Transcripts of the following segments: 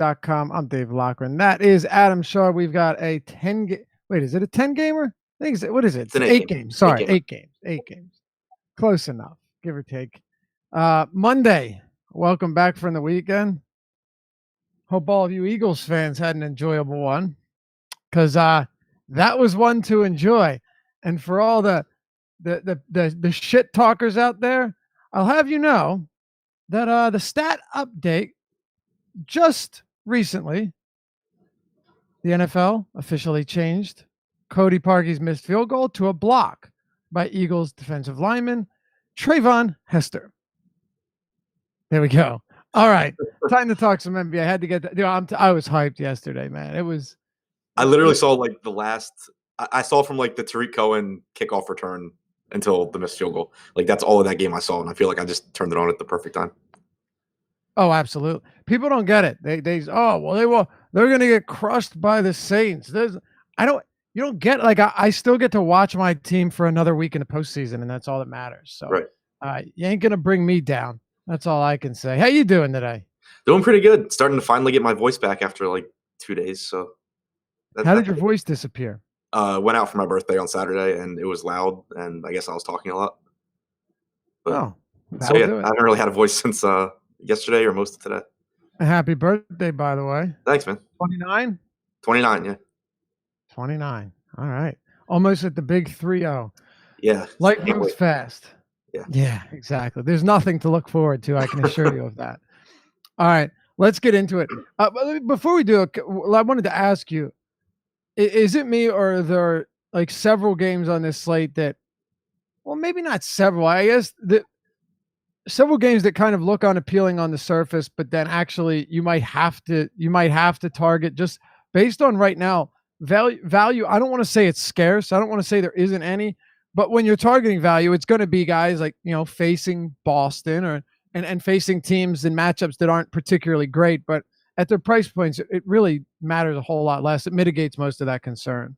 DraftKings.com. I'm Dave Lochran. That is Adam Shaw. We've got a 10 game. Wait, is it a 10 gamer? I think what is it? It's an 8 games. Sorry, 8 games. 8 games. Close enough, give or take. Monday. Welcome back from the weekend. Hope all of you Eagles fans had an enjoyable one, because that was one to enjoy. And for all the shit talkers out there, I'll have you know that the stat update just recently, the NFL officially changed Cody Parkey's missed field goal to a block by Eagles defensive lineman Trayvon Hester. There we go. All right, time to talk some NBA. I had to get that. I was hyped yesterday, man. It was. I literally saw like the last. I saw from like the Tariq Cohen kickoff return until the missed field goal. Like that's all of that game I saw, and I feel like I just turned it on at the perfect time. Oh, absolutely. People don't get it. They're going to get crushed by the Saints. You don't get, like, I still get to watch my team for another week in the postseason, and that's all that matters. So right. You ain't going to bring me down. That's all I can say. How you doing today? Doing pretty good. Starting to finally get my voice back after like 2 days. So how did your voice disappear? Went out for my birthday on Saturday, and it was loud, and I guess I was talking a lot. But, so yeah, I haven't really had a voice since yesterday or most of today. Happy birthday, by the way. Thanks, man. 29? 29, yeah. 29. All right. Almost at the big 3-0. Yeah. Life moves fast. Yeah, exactly. There's nothing to look forward to. I can assure you of that. All right. Let's get into it. Before we do it, I wanted to ask you, is it me, or are there like several games on this slate that, well, maybe not several, I guess several games that kind of look unappealing on the surface, but then actually you might have to target, just based on right now value. I don't want to say it's scarce. I don't want to say there isn't any, but when you're targeting value, it's going to be guys like, facing Boston and facing teams in matchups that aren't particularly great, but at their price points, it really matters a whole lot less. It mitigates most of that concern.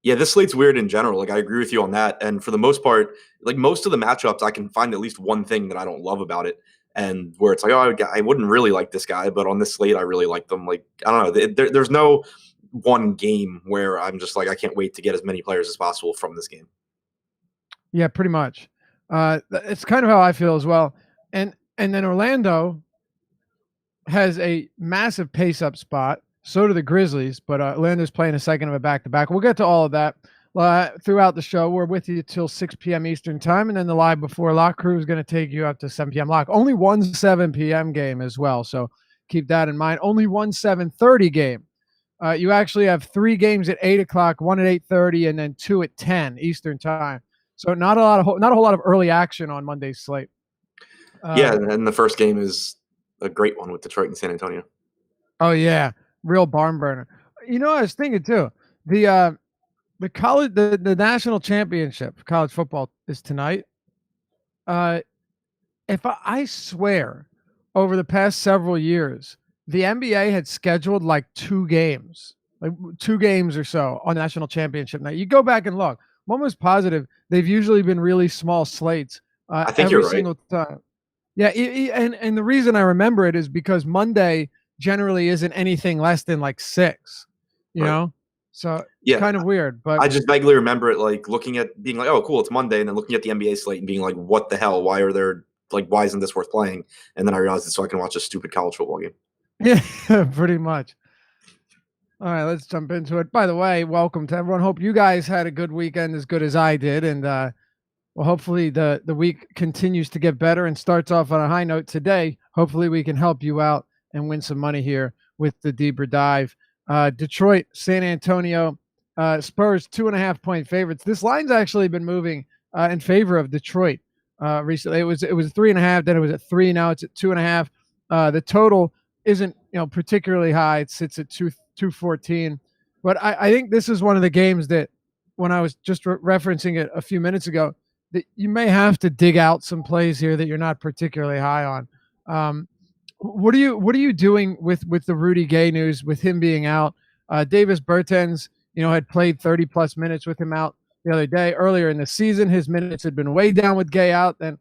Yeah, this slate's weird in general. Like, I agree with you on that. And for the most part, like most of the matchups, I can find at least one thing that I don't love about it. And where it's like, oh, I wouldn't really like this guy, but on this slate, I really like them. Like, I don't know. There's no one game where I'm just like, I can't wait to get as many players as possible from this game. Yeah, pretty much. It's kind of how I feel as well. And then Orlando has a massive pace-up spot. So do the Grizzlies, but Orlando's playing a second of a back-to-back. We'll get to all of that throughout the show. We're with you till 6 p.m. Eastern time, and then the live before lock crew is going to take you up to 7 p.m. lock. Only one 7 p.m. game as well, so keep that in mind. Only one 7:30 game. You actually have 3 games at 8 o'clock, 1 at 8:30, and then 2 at 10 Eastern time. So not a whole lot of early action on Monday's slate. Yeah, and the first game is a great one with Detroit and San Antonio. Oh yeah, real barn burner. I was thinking too. The national championship for college football is tonight. If I swear, over the past several years, the NBA had scheduled like 2 games or so on national championship night. You go back and look. I'm almost positive they've usually been really small slates. I think every you're right. Single time. Yeah, and the reason I remember it is because Monday generally isn't anything less than like 6, you know? So it's kind of weird. But I just vaguely remember it like looking at being like, oh, cool, it's Monday, and then looking at the NBA slate and being like, what the hell? Why isn't this worth playing? And then I realized it's so I can watch a stupid college football game. Yeah, pretty much. All right, let's jump into it. By the way, welcome to everyone. Hope you guys had a good weekend, as good as I did. And well, hopefully the week continues to get better and starts off on a high note today. Hopefully we can help you out and win some money here with the deeper dive. Detroit, San Antonio, Spurs 2.5-point favorites. This line's actually been moving in favor of Detroit recently. It was 3.5, then it was at 3. Now it's at 2.5. The total isn't particularly high. It sits at 214. But I think this is one of the games that, when I was just referencing it a few minutes ago, that you may have to dig out some plays here that you're not particularly high on. What are you doing with the Rudy Gay news, with him being out? Davis Bertans, had played 30 plus minutes with him out the other day. Earlier in the season, his minutes had been way down with Gay out, and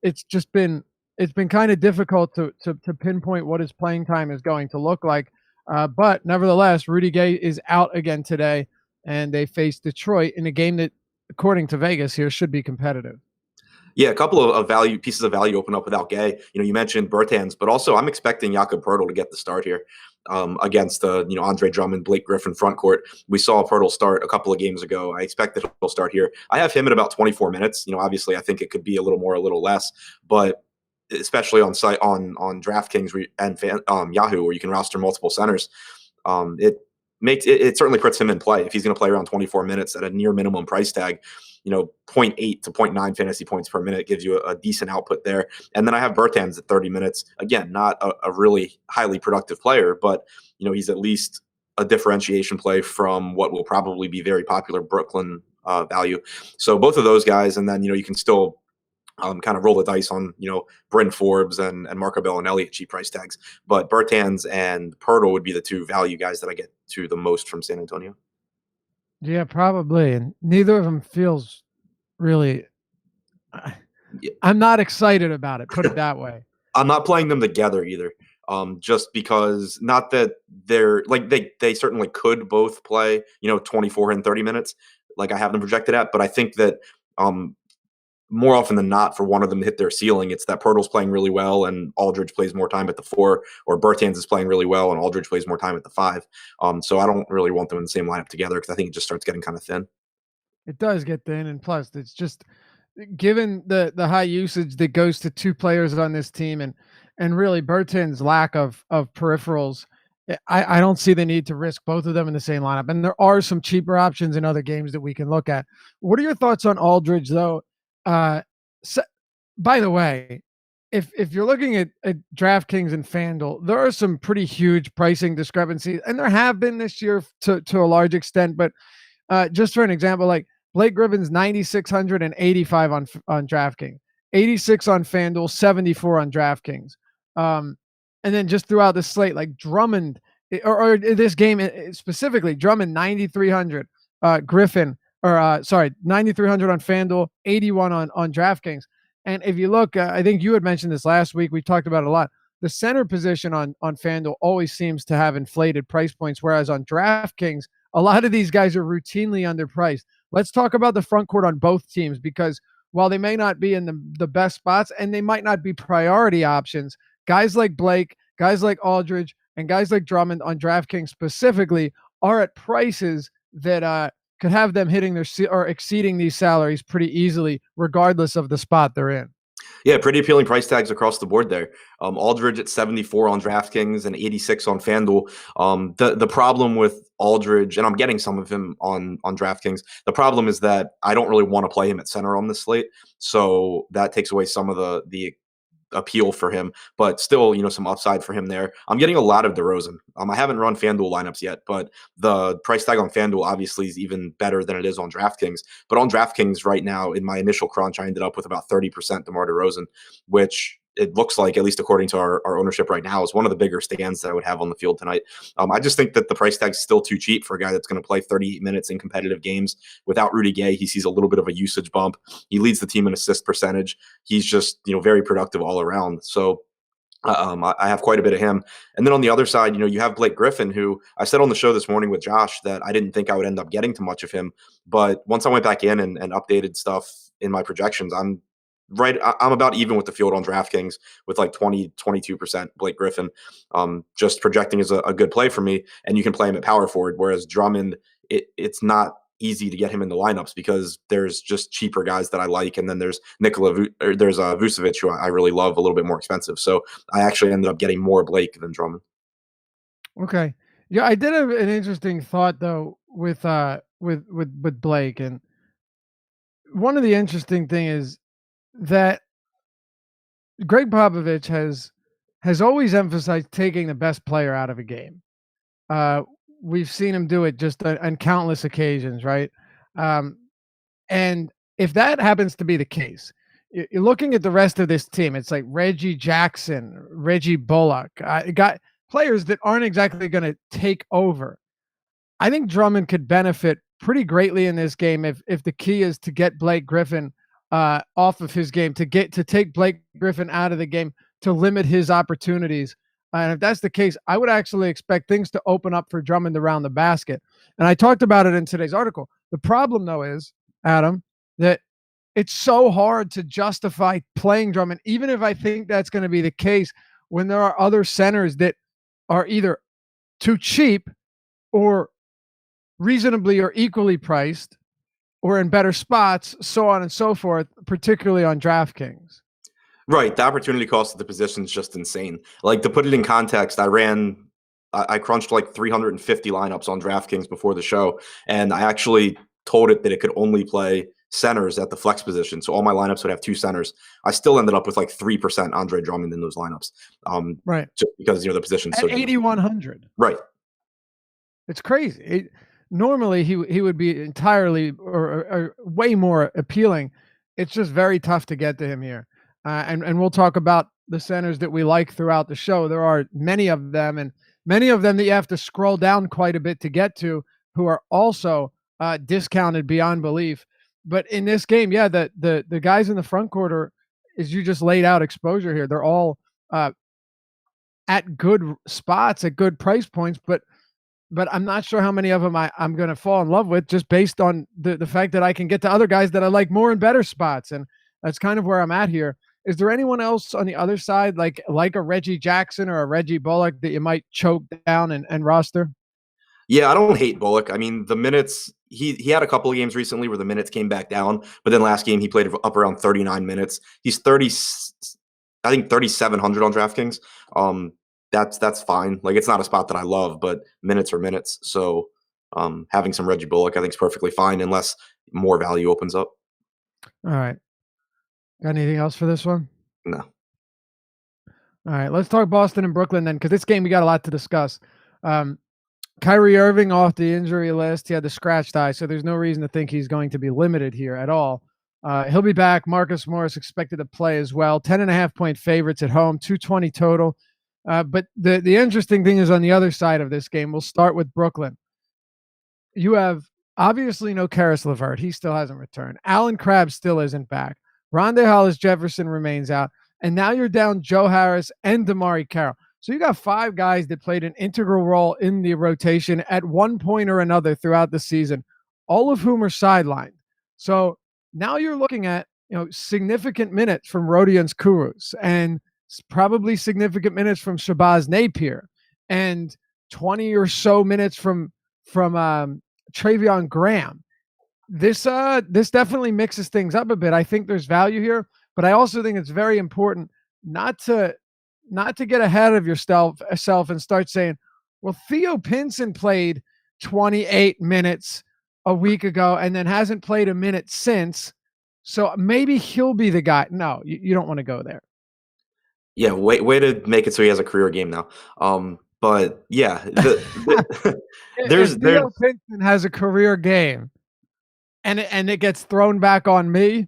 it's been kind of difficult to pinpoint what his playing time is going to look like. But nevertheless, Rudy Gay is out again today, and they face Detroit in a game that, according to Vegas here, should be competitive. Yeah, a couple of value pieces of value open up without Gay. You mentioned Bertans, but also I'm expecting Jakob Poeltl to get the start here against Andre Drummond, Blake Griffin front court. We saw Poeltl start a couple of games ago. I expect that he'll start here. I have him at about 24 minutes. Obviously, I think it could be a little more, a little less, but especially on site on DraftKings and Yahoo, where you can roster multiple centers, it certainly puts him in play if he's going to play around 24 minutes at a near minimum price tag. 0.8 to 0.9 fantasy points per minute gives you a decent output there. And then I have Bertans at 30 minutes. Again, not a really highly productive player, but he's at least a differentiation play from what will probably be very popular Brooklyn value. So both of those guys, and then you can still kind of roll the dice on Bryn Forbes and Marco Bellinelli at cheap price tags. But Bertans and Poeltl would be the two value guys that I get to the most from San Antonio. Yeah, probably. And neither of them feels really. I'm not excited about it. Put it that way. I'm not playing them together either. Just because, not that they're like they certainly could both play 24 and 30 minutes like I have them projected at, but I think that more often than not, for one of them to hit their ceiling, it's that Poeltl's playing really well and Aldridge plays more time at the 4, or Bertans is playing really well and Aldridge plays more time at the 5. So I don't really want them in the same lineup together because I think it just starts getting kind of thin. It does get thin, and plus, it's just given the high usage that goes to two players on this team, and really Bertans' lack of peripherals. I don't see the need to risk both of them in the same lineup. And there are some cheaper options in other games that we can look at. What are your thoughts on Aldridge, though? So, by the way, if you're looking at DraftKings and FanDuel, there are some pretty huge pricing discrepancies, and there have been this year to a large extent. But just for an example, like Blake Griffin's 9,685 on DraftKings, 86 on FanDuel, 74 on DraftKings. And then just throughout the slate, like Drummond, or this game specifically, Drummond 9,300, Griffin. 9,300 on FanDuel, 81 on DraftKings. And if you look, I think you had mentioned this last week. We talked about it a lot. The center position on FanDuel always seems to have inflated price points, whereas on DraftKings, a lot of these guys are routinely underpriced. Let's talk about the front court on both teams, because while they may not be in the best spots and they might not be priority options, guys like Blake, guys like Aldridge, and guys like Drummond on DraftKings specifically are at prices that could have them hitting their or exceeding these salaries pretty easily, regardless of the spot they're in. Yeah, pretty appealing price tags across the board there. Aldridge at 74 on DraftKings and 86 on FanDuel. The problem with Aldridge, and I'm getting some of him on DraftKings, the problem is that I don't really want to play him at center on this slate. So that takes away some of the appeal for him, but still, some upside for him there. I'm getting a lot of DeRozan. I haven't run FanDuel lineups yet, but the price tag on FanDuel obviously is even better than it is on DraftKings. But on DraftKings right now, in my initial crunch, I ended up with about 30% DeMar DeRozan, which it looks like, at least according to our ownership right now, is one of the bigger stands that I would have on the field tonight. I just think that the price tag is still too cheap for a guy that's going to play 38 minutes in competitive games. Without Rudy Gay, he sees a little bit of a usage bump. He leads the team in assist percentage. He's just, very productive all around. So I have quite a bit of him. And then on the other side, you have Blake Griffin, who I said on the show this morning with Josh that I didn't think I would end up getting too much of him. But once I went back in and updated stuff in my projections, I'm about even with the field on DraftKings with like 22% Blake Griffin, just projecting as a good play for me. And you can play him at power forward, whereas Drummond, it's not easy to get him in the lineups because there's just cheaper guys that I like, and then there's Vucevic, who I really love, a little bit more expensive. So I actually ended up getting more Blake than Drummond. Okay, yeah, I did have an interesting thought though with Blake, and one of the interesting thing is that Greg Popovich has always emphasized taking the best player out of a game. We've seen him do it just on countless occasions, right? And if that happens to be the case, you're looking at the rest of this team. It's like Reggie Jackson, Reggie Bullock, got players that aren't exactly going to take over. I think Drummond could benefit pretty greatly in this game if the key is to get Blake Griffin off of his game, to take Blake Griffin out of the game, to limit his opportunities. And if that's the case, I would actually expect things to open up for Drummond around the basket. And I talked about it in today's article. The problem, though, is, Adam, that it's so hard to justify playing Drummond, even if I think that's going to be the case, when there are other centers that are either too cheap or reasonably or equally priced or in better spots, so on and so forth, particularly on DraftKings. Right. The opportunity cost of the position is just insane. Like, to put it in context, I crunched like 350 lineups on DraftKings before the show, and I actually told it that it could only play centers at the flex position. So all my lineups would have two centers. I still ended up with like 3% Andre Drummond in those lineups. Right. Just because, the position's at so 8,100. Right. It's crazy. Normally he would be entirely or way more appealing. It's just very tough to get to him here. And we'll talk about the centers that we like throughout the show. There are many of them, and many of them that you have to scroll down quite a bit to get to, who are also discounted beyond belief. But in this game, yeah, the guys in the front court are, as you just laid out, exposure here. They're all at good spots, at good price points, but I'm not sure how many of them I'm going to fall in love with, just based on the fact that I can get to other guys that I like more in better spots. And that's kind of where I'm at here. Is there anyone else on the other side, like a Reggie Jackson or a Reggie Bullock, that you might choke down and roster? Yeah, I don't hate Bullock. I mean, the minutes, he had a couple of games recently where the minutes came back down, but then last game he played up around 39 minutes. He's 30, I think 3,700 on DraftKings. That's fine. Like, it's not a spot that I love, but minutes are minutes. So having some Reggie Bullock, I think, is perfectly fine unless more value opens up. All right. Got anything else for this one? No. All right, let's talk Boston and Brooklyn then, because this game we got a lot to discuss. Kyrie Irving off the injury list. He had the scratched eye, so there's no reason to think he's going to be limited here at all. He'll be back. Marcus Morris expected to play as well. 10.5-point favorites at home, 220 total. But the interesting thing is on the other side of this game. We'll start with Brooklyn. You have obviously no Karis LeVert. He still hasn't returned. Alan Crabb still isn't back. Rondé Hollis-Jefferson remains out. And now you're down Joe Harris and DeMarre Carroll. So you got 5 guys that played an integral role in the rotation at one point or another throughout the season, all of whom are sidelined. So now you're looking at significant minutes from Rodions Kurucs and probably significant minutes from Shabazz Napier and 20 or so minutes from Travion Graham. This definitely mixes things up a bit. I think there's value here, but I also think it's very important not to get ahead of yourself and start saying, well, Theo Pinson played 28 minutes a week ago and then hasn't played a minute since, so maybe he'll be the guy. No, you don't want to go there. Yeah, way to make it so he has a career game now. But yeah, if Theo Pinson has a career game and it gets thrown back on me,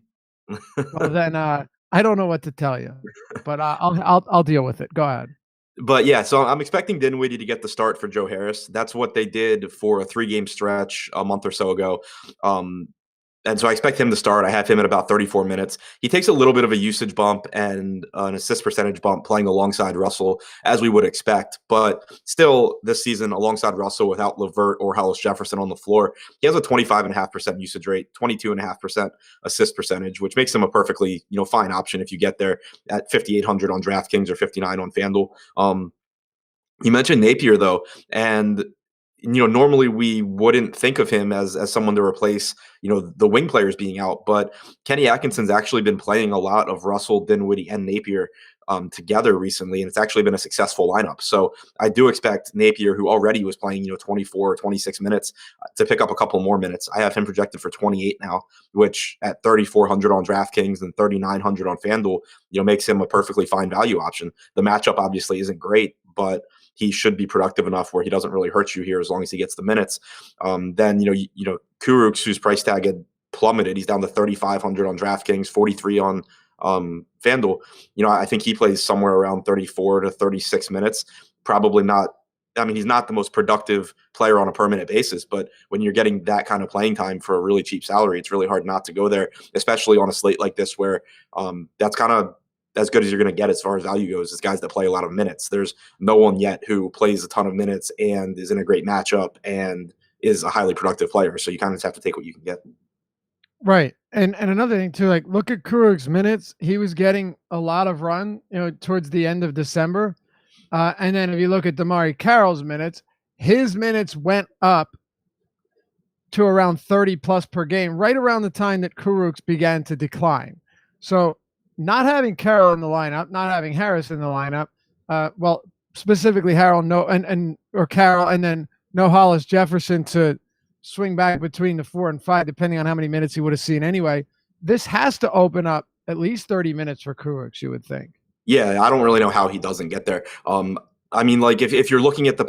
well, then I don't know what to tell you, but I'll deal with it. Go ahead. But yeah, so I'm expecting Dinwiddie to get the start for Joe Harris. That's what they did for a 3-game stretch a month or so ago. And so I expect him to start. I have him at about 34 minutes. He takes a little bit of a usage bump and an assist percentage bump playing alongside Russell, as we would expect. But still, this season, alongside Russell, without LeVert or Hollis-Jefferson on the floor, he has a 25.5% usage rate, 22.5% assist percentage, which makes him a perfectly fine option if you get there at 5,800 on DraftKings or 59 on FanDuel. You mentioned Napier, though, and normally we wouldn't think of him as someone to replace, the wing players being out. But Kenny Atkinson's actually been playing a lot of Russell, Dinwiddie, and Napier together recently, and it's actually been a successful lineup. So I do expect Napier, who already was playing, 24 or 26 minutes, to pick up a couple more minutes. I have him projected for 28 now, which at 3,400 on DraftKings and 3,900 on FanDuel, makes him a perfectly fine value option. The matchup obviously isn't great, but he should be productive enough where he doesn't really hurt you here as long as he gets the minutes. Then Kurucs, whose price tag had plummeted, he's down to 3,500 on DraftKings, 43 on FanDuel. I think he plays somewhere around 34 to 36 minutes. Probably not. I mean, he's not the most productive player on a permanent basis, but when you're getting that kind of playing time for a really cheap salary, it's really hard not to go there, especially on a slate like this where that's kind of as good as you're going to get as far as value goes is guys that play a lot of minutes. There's no one yet who plays a ton of minutes and is in a great matchup and is a highly productive player. So you kind of just have to take what you can get. Right. And another thing too, like look at Kuruk's minutes. He was getting a lot of run, towards the end of December. And then if you look at Damari Carroll's minutes, his minutes went up to around 30 plus per game, right around the time that Kuruk's began to decline. So not having Carroll in the lineup, not having Harris in the lineup, well, specifically Harrell, or Carroll, and then no Hollis Jefferson to swing back between the 4 and 5, depending on how many minutes he would have seen anyway. This has to open up at least 30 minutes for Kuruk's, you would think. Yeah, I don't really know how he doesn't get there. I mean, like if you're looking at the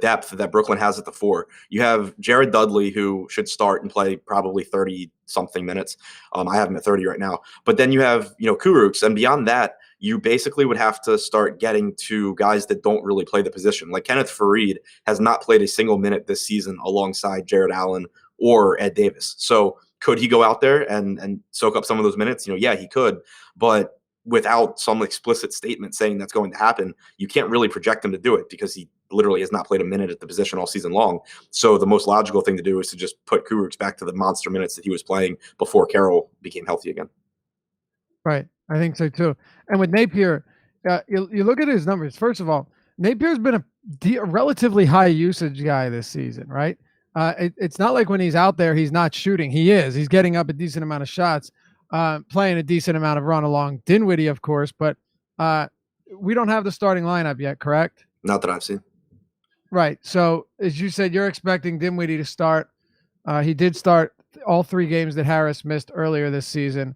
depth that Brooklyn has at the 4, you have Jared Dudley, who should start and play probably 30 something minutes. I have him at 30 right now, but then you have Kuruk's, and beyond that, you basically would have to start getting to guys that don't really play the position. Like Kenneth Faried has not played a single minute this season alongside Jared Allen or Ed Davis. So could he go out there and soak up some of those minutes? Yeah, he could, but without some explicit statement saying that's going to happen, you can't really project him to do it because he literally has not played a minute at the position all season long. So the most logical thing to do is to just put Kuruk's back to the monster minutes that he was playing before Carroll became healthy again. Right. I think so too. And with Napier, you look at his numbers. First of all, Napier's been a relatively high usage guy this season, right? It's not like when he's out there, he's not shooting. He is. He's getting up a decent amount of shots, playing a decent amount of run along Dinwiddie, of course, but we don't have the starting lineup yet, correct? Not that I've seen. Right. So as you said, you're expecting Dinwiddie to start. He did start all 3 games that Harris missed earlier this season,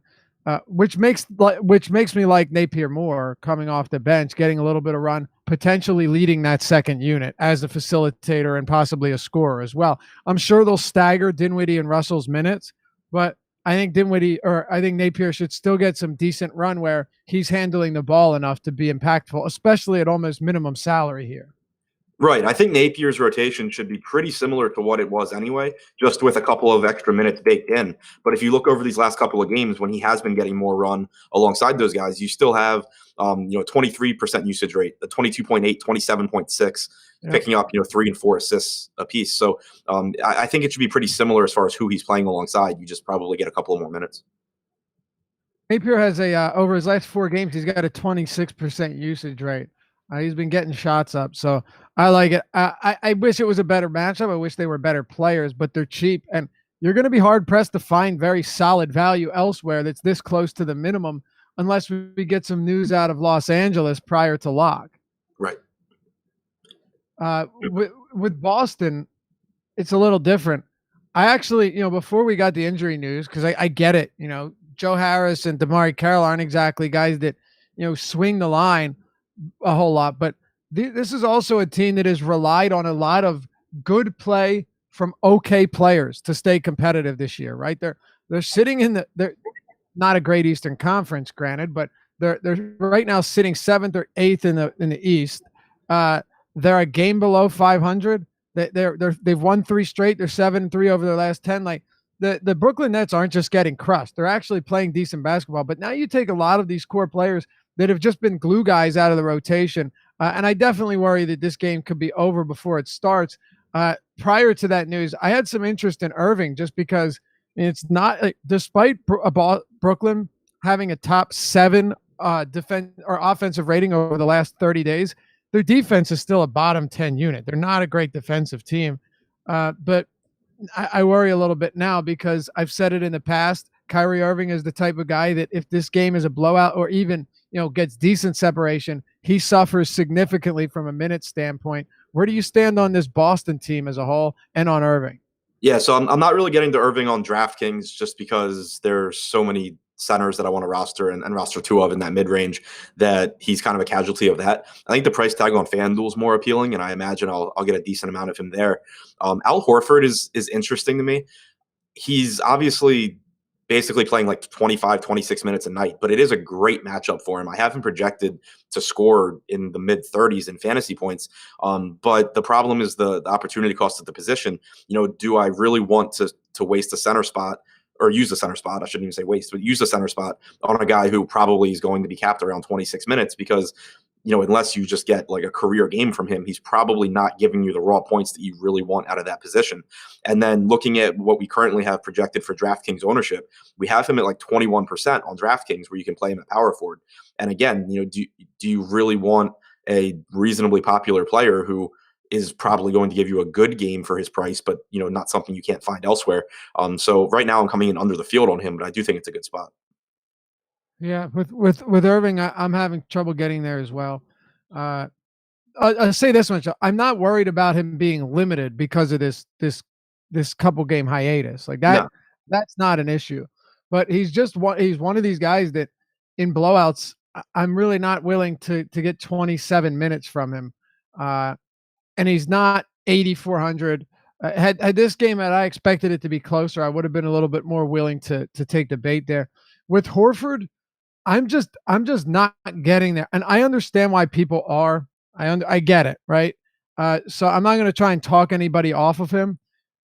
which makes me like Napier more coming off the bench, getting a little bit of run, potentially leading that second unit as a facilitator and possibly a scorer as well. I'm sure they'll stagger Dinwiddie and Russell's minutes, but I think Napier should still get some decent run where he's handling the ball enough to be impactful, especially at almost minimum salary here. Right. I think Napier's rotation should be pretty similar to what it was anyway, just with a couple of extra minutes baked in. But if you look over these last couple of games when he has been getting more run alongside those guys, you still have 23% usage rate, the 22.8, 27.6, picking up 3 and 4 assists a piece. So I think it should be pretty similar as far as who he's playing alongside. You just probably get a couple of more minutes. Napier has over his last 4 games, he's got a 26% usage rate. He's been getting shots up, so I like it. I wish it was a better matchup. I wish they were better players, but they're cheap, and you're going to be hard-pressed to find very solid value elsewhere that's this close to the minimum unless we get some news out of Los Angeles prior to lock. Right. With Boston, it's a little different. I actually, before we got the injury news, because I get it, Joe Harris and Damari Carroll aren't exactly guys that, swing the line a whole lot, but this is also a team that has relied on a lot of good play from okay players to stay competitive this year, right? They're sitting they're not a great Eastern Conference, granted, but they're right now sitting 7th or 8th in the East. They're a game below 500. They've won 3 straight. They're 7-3 over their last 10. Like the Brooklyn Nets aren't just getting crushed. They're actually playing decent basketball. But now you take a lot of these core players that have just been glue guys out of the rotation. And I definitely worry that this game could be over before it starts. Prior to that news, I had some interest in Irving just because it's not despite Brooklyn having a top 7 defense or offensive rating over the last 30 days, their defense is still a bottom 10 unit. They're not a great defensive team. But I worry a little bit now because I've said it in the past. Kyrie Irving is the type of guy that if this game is a blowout or even, gets decent separation, he suffers significantly from a minute standpoint. Where do you stand on this Boston team as a whole and on Irving? Yeah, so I'm not really getting to Irving on DraftKings just because there's so many centers that I want to roster and roster 2 of in that mid-range that he's kind of a casualty of that. I think the price tag on FanDuel is more appealing, and I imagine I'll get a decent amount of him there. Al Horford is interesting to me. He's obviously basically playing like 25, 26 minutes a night, but it is a great matchup for him. I have him projected to score in the mid-30s in fantasy points. But the problem is the opportunity cost at the position. Do I really want to waste a center spot or use the center spot. I shouldn't even say waste, but use the center spot on a guy who probably is going to be capped around 26 minutes because, unless you just get like a career game from him, he's probably not giving you the raw points that you really want out of that position. And then looking at what we currently have projected for DraftKings ownership, we have him at like 21% on DraftKings where you can play him at power forward. And again, do you really want a reasonably popular player who is probably going to give you a good game for his price, but not something you can't find elsewhere. So right now I'm coming in under the field on him, but I do think it's a good spot. Yeah, with Irving, I'm having trouble getting there as well. I'll say this much: I'm not worried about him being limited because of this couple game hiatus. Like that, No. That's not an issue. But he's one of these guys that in blowouts, I'm really not willing to get 27 minutes from him. And he's not 8,400. Had this game had I expected it to be closer, I would have been a little bit more willing to take the bait there. With Horford, I'm just not getting there, and I understand why people are. I get it, right? So I'm not going to try and talk anybody off of him,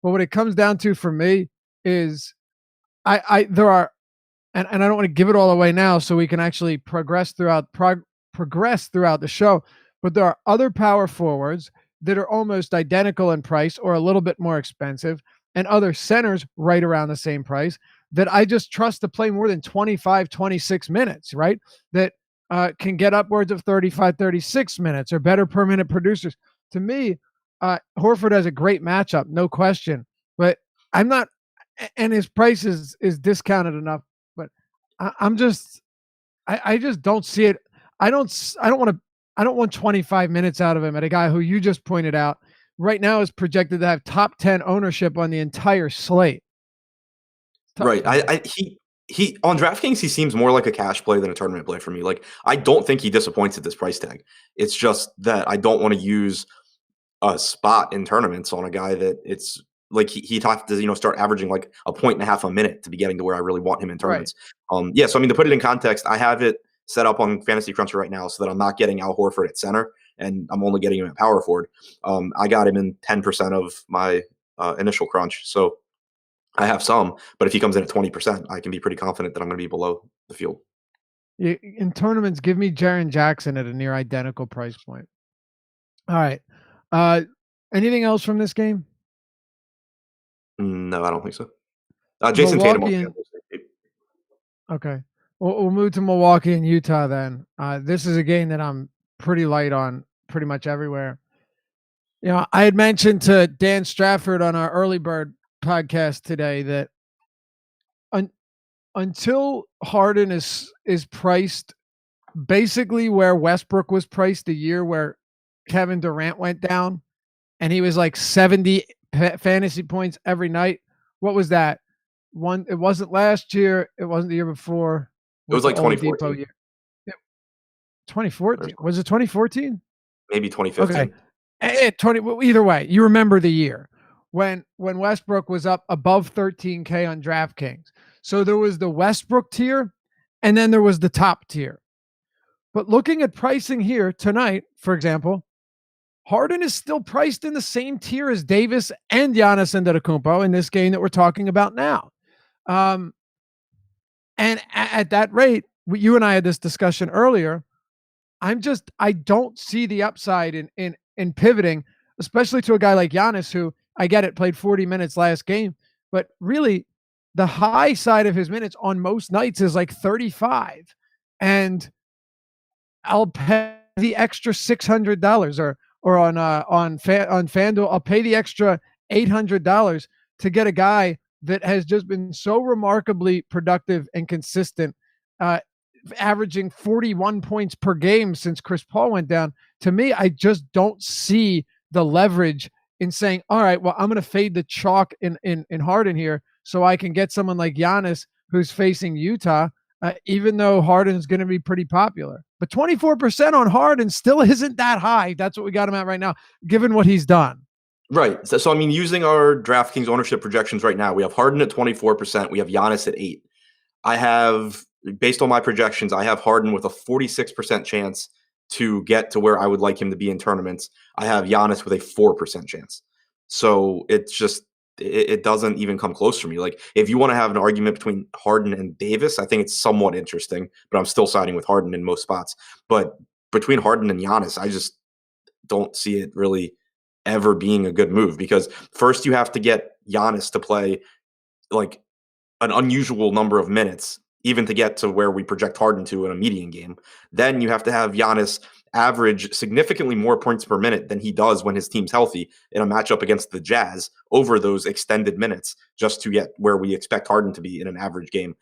but what it comes down to for me is there are, and I don't want to give it all away now, so we can actually progress throughout the show. But there are other power forwards that are almost identical in price or a little bit more expensive, and other centers right around the same price that I just trust to play more than 25, 26 minutes, right? That can get upwards of 35, 36 minutes or better per minute producers. To me, Horford has a great matchup, no question. But I'm not, and his price is discounted enough. But I just don't see it. I don't want 25 minutes out of him at a guy who you just pointed out right now is projected to have top 10 ownership on the entire slate. Right. He on DraftKings, he seems more like a cash play than a tournament play for me. Like, I don't think he disappoints at this price tag. It's just that I don't want to use a spot in tournaments on a guy that it's like he'd have to, start averaging like a point and a half a minute to be getting to where I really want him in tournaments. Right. So I mean, to put it in context, I have it set up on Fantasy Cruncher right now so that I'm not getting Al Horford at center and I'm only getting him at power forward. I got him in 10% of my initial crunch. So I have some, but if he comes in at 20%, I can be pretty confident that I'm going to be below the field. In tournaments, give me Jaren Jackson at a near identical price point. All right. Anything else from this game? No, I don't think so. Jason Tatum. Okay. We'll move to Milwaukee and Utah then. This is a game that I'm pretty light on pretty much everywhere. I had mentioned to Dan Stratford on our Early Bird podcast today that until Harden is priced basically where Westbrook was priced the year where Kevin Durant went down and he was like 70 fantasy points every night. What was that? It wasn't last year. It wasn't the year before. It was like 2014. 2014. Was it 2014? Maybe 2015. Okay. Either way, you remember the year when Westbrook was up above 13K on DraftKings. So there was the Westbrook tier and then there was the top tier. But looking at pricing here tonight, for example, Harden is still priced in the same tier as Davis and Giannis Antetokounmpo in this game that we're talking about now. And at that rate, you and I had this discussion earlier. I don't see the upside in pivoting, especially to a guy like Giannis, who I get it, played 40 minutes last game, but really the high side of his minutes on most nights is like 35. And I'll pay the extra $600 or on FanDuel, I'll pay the extra $800 to get a guy that has just been so remarkably productive and consistent, averaging 41 points per game since Chris Paul went down. To me, I just don't see the leverage in saying, all right, well, I'm going to fade the chalk in Harden here so I can get someone like Giannis who's facing Utah, even though Harden's going to be pretty popular. But 24% on Harden still isn't that high. That's what we got him at right now, given what he's done. Right. So I mean, using our DraftKings ownership projections right now, we have Harden at 24%. We have Giannis at 8%. I have, based on my projections, I have Harden with a 46% chance to get to where I would like him to be in tournaments. I have Giannis with a 4% chance. So it's just it doesn't even come close for me. Like, if you want to have an argument between Harden and Davis, I think it's somewhat interesting, but I'm still siding with Harden in most spots. But between Harden and Giannis, I just don't see it really ever being a good move, because first you have to get Giannis to play like an unusual number of minutes, even to get to where we project Harden to in a median game. Then you have to have Giannis average significantly more points per minute than he does when his team's healthy in a matchup against the Jazz over those extended minutes, just to get where we expect Harden to be in an average game.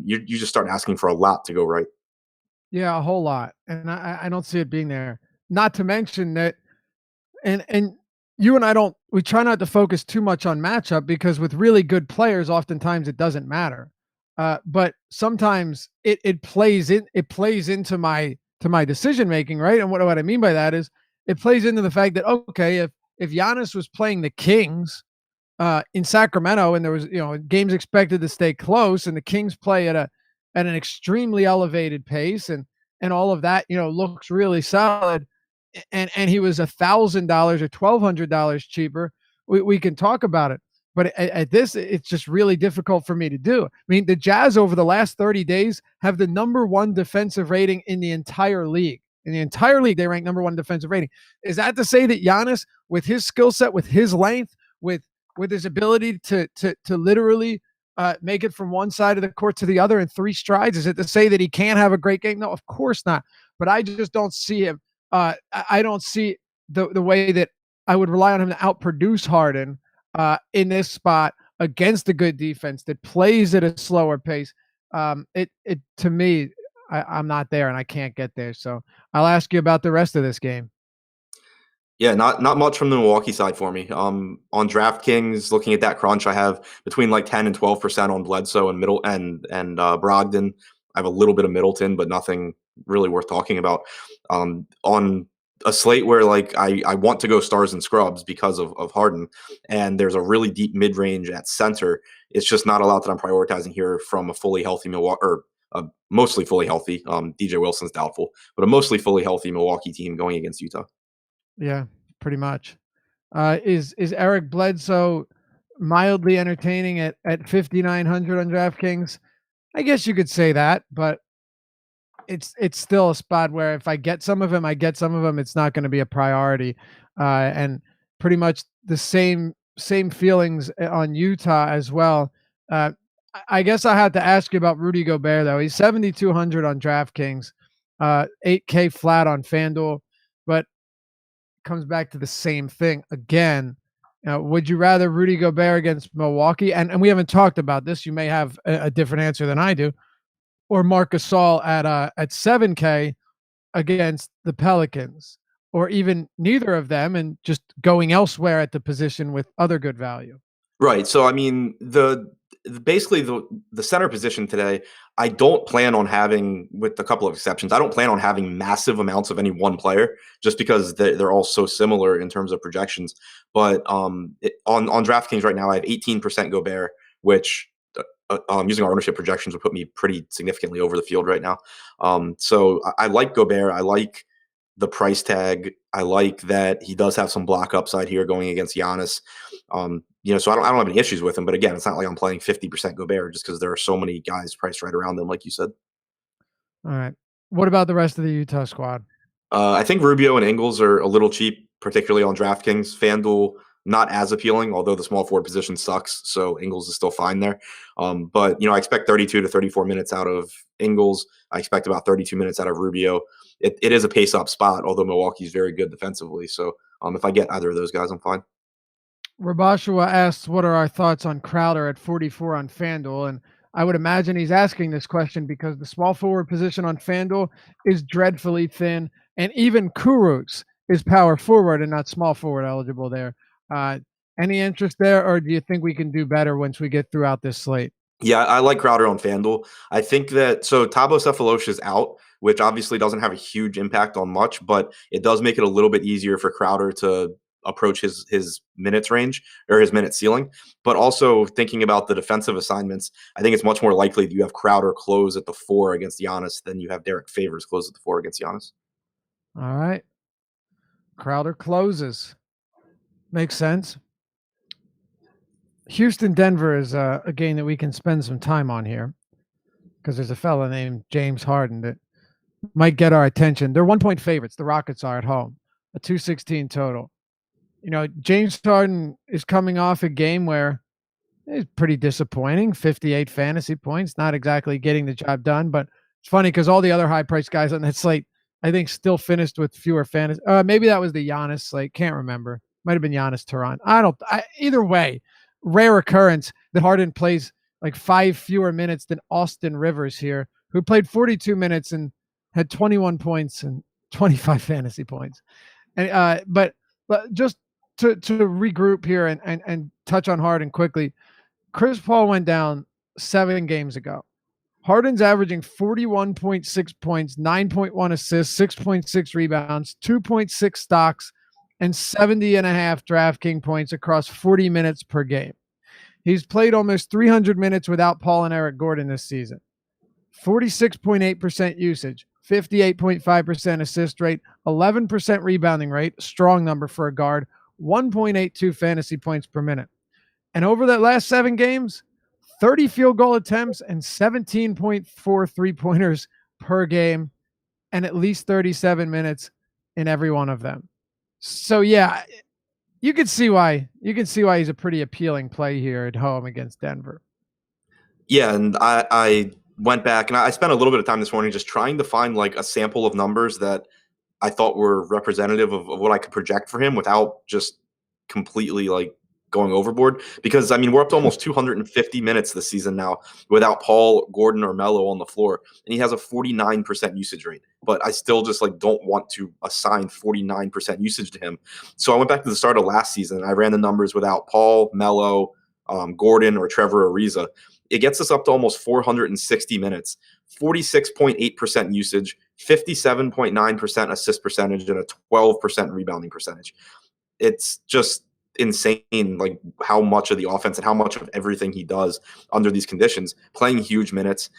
You just start asking for a lot to go right. Yeah, a whole lot, and I don't see it being there. Not to mention that, and you and I don't we try not to focus too much on matchup, because with really good players, oftentimes it doesn't matter. But sometimes it plays into my decision making, right? And what I mean by that is it plays into the fact that, okay, if Giannis was playing the Kings in Sacramento, and there was, games expected to stay close, and the Kings play at an extremely elevated pace, and all of that, looks really solid, and he was $1,000 or $1,200 cheaper, we can talk about it. But at this, it's just really difficult for me to do. I mean, the Jazz over the last 30 days have the number one defensive rating in the entire league. In the entire league, they rank number one defensive rating. Is that to say that Giannis, with his skill set, with his length, with his ability to literally make it from one side of the court to the other in 3 strides, is it to say that he can't have a great game? No, of course not. But I just don't see him. I don't see the way that I would rely on him to outproduce Harden in this spot against a good defense that plays at a slower pace. It to me, I'm not there, and I can't get there. So I'll ask you about the rest of this game. Yeah, not much from the Milwaukee side for me. On DraftKings, looking at that crunch, I have between like 10 and 12% on Bledsoe and Brogdon. I have a little bit of Middleton, but nothing really worth talking about. On a slate where like I want to go stars and scrubs because of Harden, and there's a really deep mid range at center. It's just not a lot that I'm prioritizing here from a fully healthy Milwaukee, or mostly fully healthy. DJ Wilson's doubtful, but a mostly fully healthy Milwaukee team going against Utah. Yeah, pretty much. Is Eric Bledsoe mildly entertaining at 5,900 on DraftKings? I guess you could say that, but it's still a spot where if I get some of him, I get some of him. It's not going to be a priority, and pretty much the same feelings on Utah as well. I guess I had to ask you about Rudy Gobert though. He's 7,200 on DraftKings, 8K flat on FanDuel, but comes back to the same thing again. Would you rather Rudy Gobert against Milwaukee? And we haven't talked about this. You may have a different answer than I do. Or Marc Gasol at 7K against the Pelicans, or even neither of them, and just going elsewhere at the position with other good value. Right. So I mean, basically the center position today, I don't plan on having, with a couple of exceptions, I don't plan on having massive amounts of any one player, just because they're all so similar in terms of projections. But on DraftKings right now, I have 18% Gobert, which using our ownership projections would put me pretty significantly over the field right now. So I like Gobert. I like the price tag. I like that he does have some block upside here going against Giannis. So I don't have any issues with him. But again, it's not like I'm playing 50% Gobert just because there are so many guys priced right around them, like you said. All right. What about the rest of the Utah squad? I think Rubio and Ingles are a little cheap, particularly on DraftKings. FanDuel, not as appealing, although the small forward position sucks, so Ingles is still fine there. But I expect 32 to 34 minutes out of Ingles. I expect about 32 minutes out of Rubio. It is a pace-up spot, although Milwaukee is very good defensively. So if I get either of those guys, I'm fine. Rabashua asks, what are our thoughts on Crowder at 44 on FanDuel? And I would imagine he's asking this question because the small forward position on FanDuel is dreadfully thin, and even Kurucs is power forward and not small forward eligible there. Any interest there, or do you think we can do better once we get throughout this slate? Yeah, I like Crowder on FanDuel. I think that Thabo Sefolosha is out, which obviously doesn't have a huge impact on much, but it does make it a little bit easier for Crowder to approach his minutes range, or his minute ceiling. But also thinking about the defensive assignments, I think it's much more likely that you have Crowder close at the 4 against Giannis than you have Derek Favors close at the 4 against Giannis. All right. Crowder closes. Makes sense. Houston Denver is a game that we can spend some time on here because there's a fella named James Harden that might get our attention. They're 1-point favorites. The Rockets are at home, a 216 total. James Harden is coming off a game where it's pretty disappointing. 58 fantasy points, not exactly getting the job done, but it's funny because all the other high-priced guys on that slate, I think, still finished with fewer fantasy. Maybe that was the Giannis slate. Can't remember. Might have been Giannis Tehran. Either way, rare occurrence that Harden plays like 5 fewer minutes than Austin Rivers here, who played 42 minutes and had 21 points and 25 fantasy points. And but just to regroup here and touch on Harden quickly. Chris Paul went down 7 games ago. Harden's averaging 41.6 points, 9.1 assists, 6.6 rebounds, 2.6 stocks, and 70.5 DraftKings points across 40 minutes per game. He's played almost 300 minutes without Paul and Eric Gordon this season. 46.8% usage, 58.5% assist rate, 11% rebounding rate, strong number for a guard, 1.82 fantasy points per minute. And over that last 7 games, 30 field goal attempts and 17.4 three-pointers per game, and at least 37 minutes in every one of them. So yeah, you can see why he's a pretty appealing play here at home against Denver. Yeah, and I went back and I spent a little bit of time this morning just trying to find like a sample of numbers that I thought were representative of what I could project for him without just completely like going overboard, because I mean we're up to almost 250 minutes this season now without Paul, Gordon, or Melo on the floor, and he has a 49% usage rate. But I still just like don't want to assign 49% usage to him. So I went back to the start of last season and I ran the numbers without Paul, Melo, Gordon, or Trevor Ariza. It gets us up to almost 460 minutes, 46.8% usage, 57.9% assist percentage, and a 12% rebounding percentage. It's just insane, like how much of the offense and how much of everything he does under these conditions, playing huge minutes.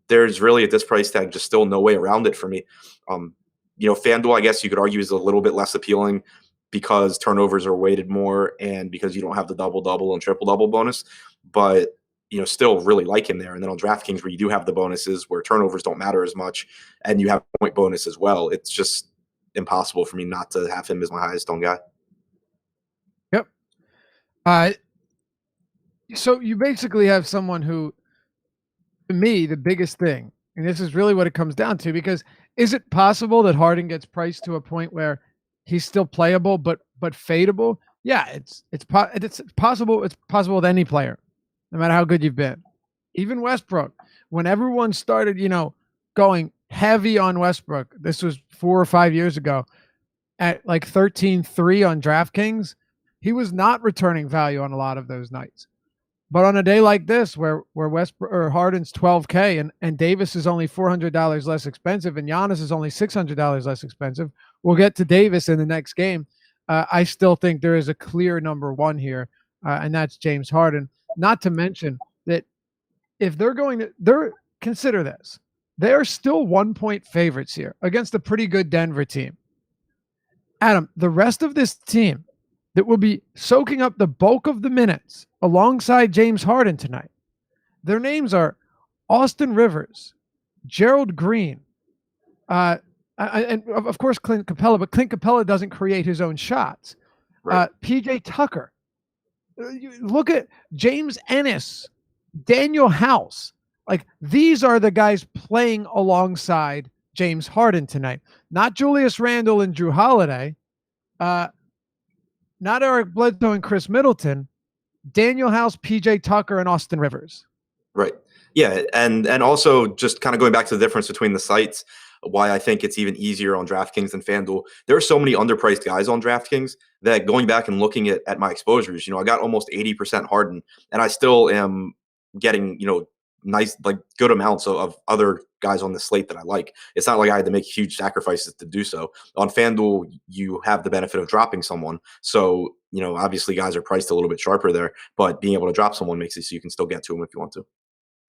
There's really at this price tag just still no way around it for me. FanDuel, I guess you could argue, is a little bit less appealing because turnovers are weighted more and because you don't have the double-double and triple-double bonus. But still really like him there. And then on DraftKings, where you do have the bonuses where turnovers don't matter as much and you have point bonus as well, it's just impossible for me not to have him as my highest owned guy. Yep. So you basically have someone who, to me, the biggest thing, and this is really what it comes down to, because is it possible that Harden gets priced to a point where he's still playable but fadeable? Yeah, it's possible. It's possible with any player, no matter how good you've been. Even Westbrook, when everyone started, going heavy on Westbrook, this was 4 or 5 years ago, at like 13-3 on DraftKings, he was not returning value on a lot of those nights. But on a day like this, where Westbrook or Harden's $12K and Davis is only $400 less expensive and Giannis is only $600 less expensive, we'll get to Davis in the next game. I still think there is a clear number one here, and that's James Harden. Not to mention that if they're consider this, they are still 1-point favorites here against a pretty good Denver team. Adam, the rest of this team that will be soaking up the bulk of the minutes alongside James Harden tonight, their names are Austin Rivers, Gerald Green, and of course Clint Capella, but Clint Capella doesn't create his own shots. Right. PJ Tucker. Look at James Ennis, Daniel House. Like, these are the guys playing alongside James Harden tonight. Not Julius Randle and Drew Holiday. Not Eric Bledsoe and Chris Middleton. Daniel House, PJ Tucker, and Austin Rivers. Right. Yeah, and also just kind of going back to the difference between the sites, why I think it's even easier on DraftKings than FanDuel. There are so many underpriced guys on DraftKings that going back and looking at my exposures, I got almost 80% Harden, and I still am getting, nice, like good amounts of other guys on the slate that I like. It's not like I had to make huge sacrifices to do so. On FanDuel, you have the benefit of dropping someone. So, obviously guys are priced a little bit sharper there, but being able to drop someone makes it so you can still get to them if you want to.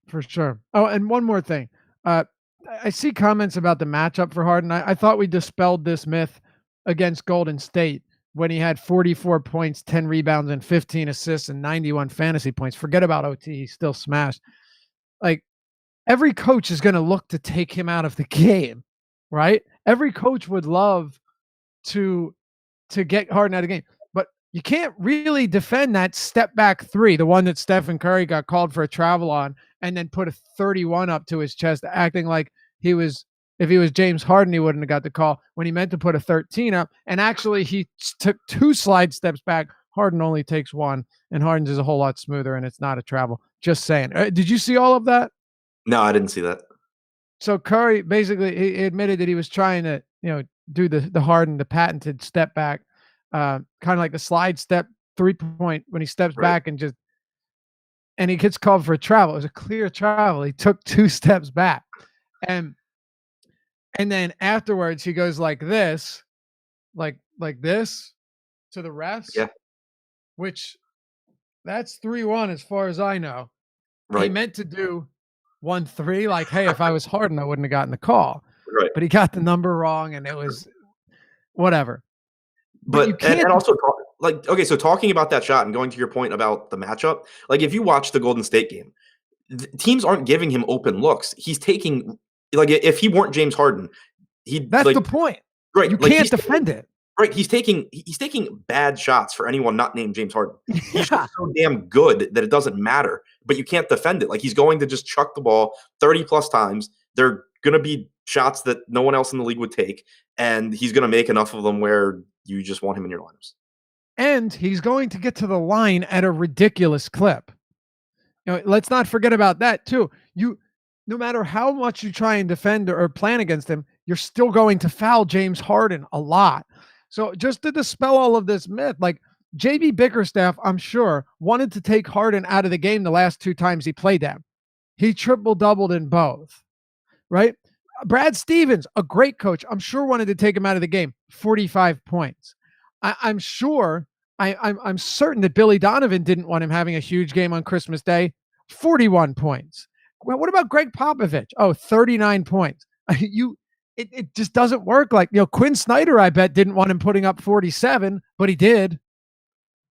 For sure. Oh, and one more thing. I see comments about the matchup for Harden. I thought we dispelled this myth against Golden State when he had 44 points, 10 rebounds, and 15 assists and 91 fantasy points. Forget about OT. He still smashed. Like, every coach is going to look to take him out of the game, right? Every coach would love to get Harden out of the game. But you can't really defend that step back three, the one that Stephen Curry got called for a travel on, and then put a 31 up to his chest, acting like if he was James Harden, he wouldn't have got the call when he meant to put a 13 up. And actually, he took 2 slide steps back. Harden only takes 1, and Harden's is a whole lot smoother, and it's not a travel. Just saying. Did you see all of that? No, I didn't see that. So Curry basically he admitted that he was trying to, do the Harden, the patented step back, kind of like the slide step 3-point when he steps back and he gets called for a travel. It was a clear travel. He took 2 steps back, and then afterwards he goes like this, like this to the refs. Yeah. Which that's 3-1 as far as I know. Right. He meant to do 1-3, like, hey, if I was Harden, I wouldn't have gotten the call. Right. But he got the number wrong, and it was whatever. But you can't, and also, okay, so talking about that shot and going to your point about the matchup, like if you watch the Golden State game, teams aren't giving him open looks. He's taking, like, if he weren't James Harden, that's the point. Right. You can't defend it. Right. He's taking bad shots for anyone not named James Harden. He's just so damn good that it doesn't matter, but you can't defend it. Like, he's going to just chuck the ball 30 plus times. They're going to be shots that no one else in the league would take, and he's going to make enough of them where you just want him in your lineups. And he's going to get to the line at a ridiculous clip. Let's not forget about that too. No matter how much you try and defend or plan against him, you're still going to foul James Harden a lot. So just to dispel all of this myth, like, JB Bickerstaff, I'm sure, wanted to take Harden out of the game the last 2 times he played them. He triple-doubled in both, right? Brad Stevens, a great coach, I'm sure wanted to take him out of the game, 45 points. I'm sure, I'm certain that Billy Donovan didn't want him having a huge game on Christmas Day, 41 points. Well, what about Greg Popovich? 39 points. It just doesn't work. Like, Quinn Snyder, I bet, didn't want him putting up 47, but he did.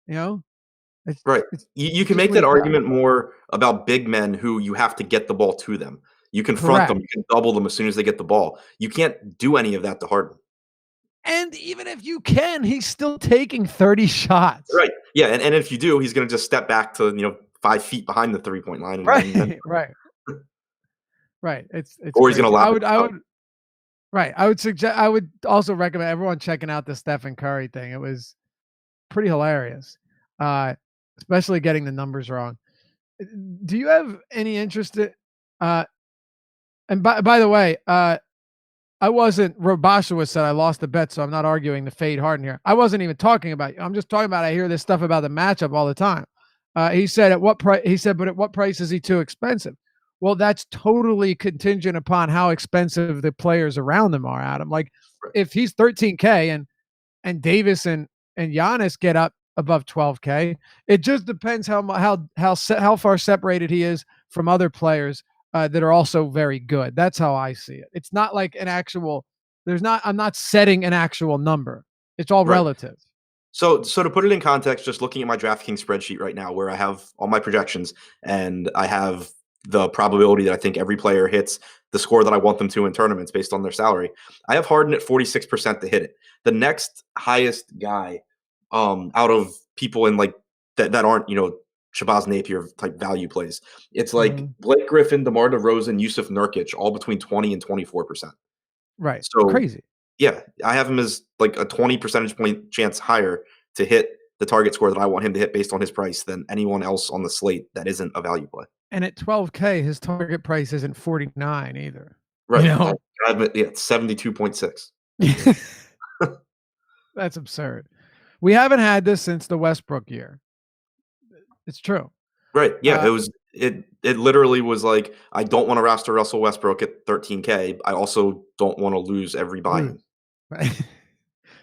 Right. You can make that argument more about big men who you have to get the ball to them. You confront them. You can double them as soon as they get the ball. You can't do any of that to Harden. And even if you can, he's still taking 30 shots. Right. Yeah. And if you do, he's going to just step back to, 5 feet behind the 3-point line. Right. Right. It's or he's going to laugh. I would also recommend everyone checking out the Stephen Curry thing. It was pretty hilarious, especially getting the numbers wrong. Do you have any interest in? And by the way, I wasn't. Robashua said I lost the bet, so I'm not arguing the fade Harden here. I wasn't even talking about you. I'm just talking about I hear this stuff about the matchup all the time. He said at what price? He said, but at what price is he too expensive? Well, that's totally contingent upon how expensive the players around them are, Adam. Like, if he's 13K and Davis and Giannis get up above 12K, it just depends how far separated he is from other players that are also very good. That's how I see it. It's not like an actual. I'm not setting an actual number. It's all relative. So to put it in context, just looking at my DraftKings spreadsheet right now, where I have all my projections and I have the probability that I think every player hits the score that I want them to in tournaments based on their salary, I have Harden at 46% to hit it. The next highest guy out of people in like that aren't, Shabazz Napier type value plays, it's like Blake Griffin, DeMar DeRozan, Yusuf Nurkic, all between 20 and 24%. Right. So crazy. Yeah, I have him as like a 20 percentage point chance higher to hit the target score that I want him to hit based on his price than anyone else on the slate that isn't a value play. And at 12K, his target price isn't 49 either. Right. It's 72.6. That's absurd. We haven't had this since the Westbrook year. It's true. Right. Yeah. It literally was like, I don't want to roster Russell Westbrook at 13K. I also don't want to lose every buy-in. Right.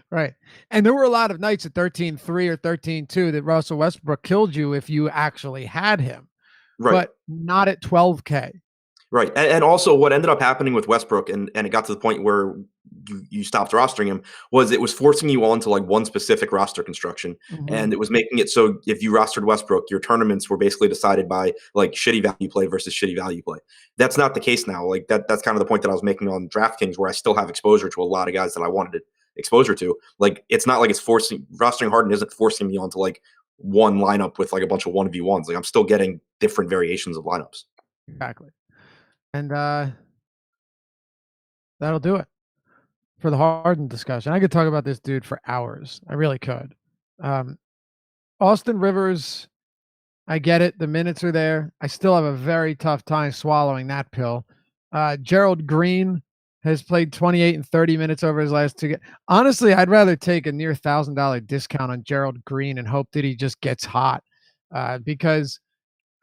Right. And there were a lot of nights at 13-3 or 13-2 that Russell Westbrook killed you if you actually had him. Right. But not at 12K. Right. And also what ended up happening with Westbrook, and it got to the point where you stopped rostering him, was it was forcing you onto like one specific roster construction. And it was making it so if you rostered Westbrook, your tournaments were basically decided by like shitty value play versus shitty value play. That's not the case now. Like that's kind of the point that I was making on DraftKings, where I still have exposure to a lot of guys that I wanted exposure to. Like it's not like it's forcing rostering Harden isn't forcing me onto like one lineup with like a bunch of 1v1s. Like I'm still getting different variations of lineups. Exactly. And that'll do it for the Harden discussion. I could talk about this dude for hours. I really could. Austin Rivers, I get it. The minutes are there. I still have a very tough time swallowing that pill. Gerald Green has played 28 and 30 minutes over his last two games. Honestly, I'd rather take a near $1,000 discount on Gerald Green and hope that he just gets hot, because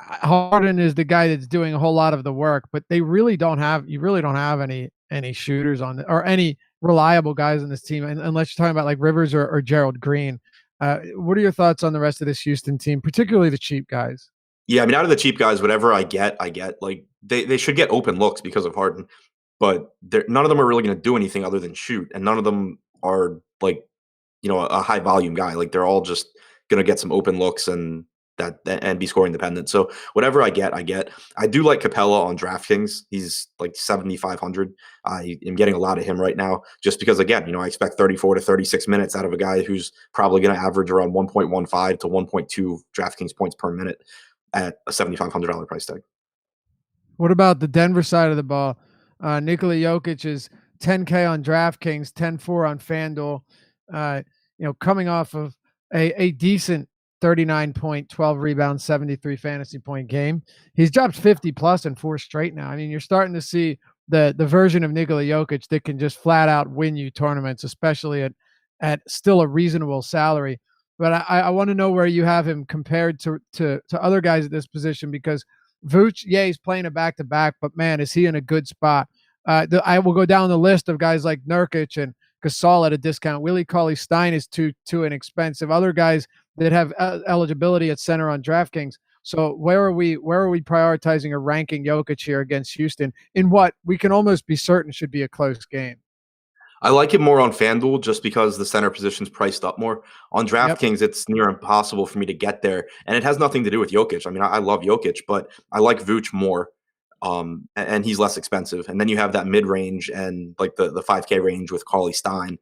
Harden is the guy that's doing a whole lot of the work, but you really don't have any shooters on or any reliable guys on this team, unless you're talking about like Rivers or Gerald Green. What are your thoughts on the rest of this Houston team, particularly the cheap guys? Yeah, I mean, out of the cheap guys, whatever I get, I get. Like they should get open looks because of Harden, but none of them are really going to do anything other than shoot, and none of them are like a high volume guy. Like they're all just going to get some open looks and be scoring dependent. So whatever I get, I get. I do like Capella on DraftKings. He's like 7,500. I am getting a lot of him right now, just because again, I expect 34 to 36 minutes out of a guy who's probably going to average around 1.15 to 1.2 DraftKings points per minute at a $7,500 price tag. What about the Denver side of the ball? Nikola Jokic is 10K on DraftKings, 10-4 on FanDuel. Coming off of a decent 39 point, 12 rebound, 73 fantasy point game. He's dropped 50 plus in 4 straight now. I mean, you're starting to see the version of Nikola Jokic that can just flat out win you tournaments, especially at still a reasonable salary. But I want to know where you have him compared to other guys at this position, because Vooch, yeah, he's playing a back-to-back, but man, is he in a good spot. I will go down the list of guys like Nurkic and Gasol at a discount. Willie Cauley-Stein is too inexpensive. Other guys that have eligibility at center on DraftKings. So where are we prioritizing or ranking Jokic here against Houston in what we can almost be certain should be a close game? I like it more on FanDuel just because the center position's priced up more. On DraftKings, it's near impossible for me to get there, and it has nothing to do with Jokic. I mean, I love Jokic, but I like Vooch more, and he's less expensive. And then you have that mid-range and like the 5K range with Cauley-Stein,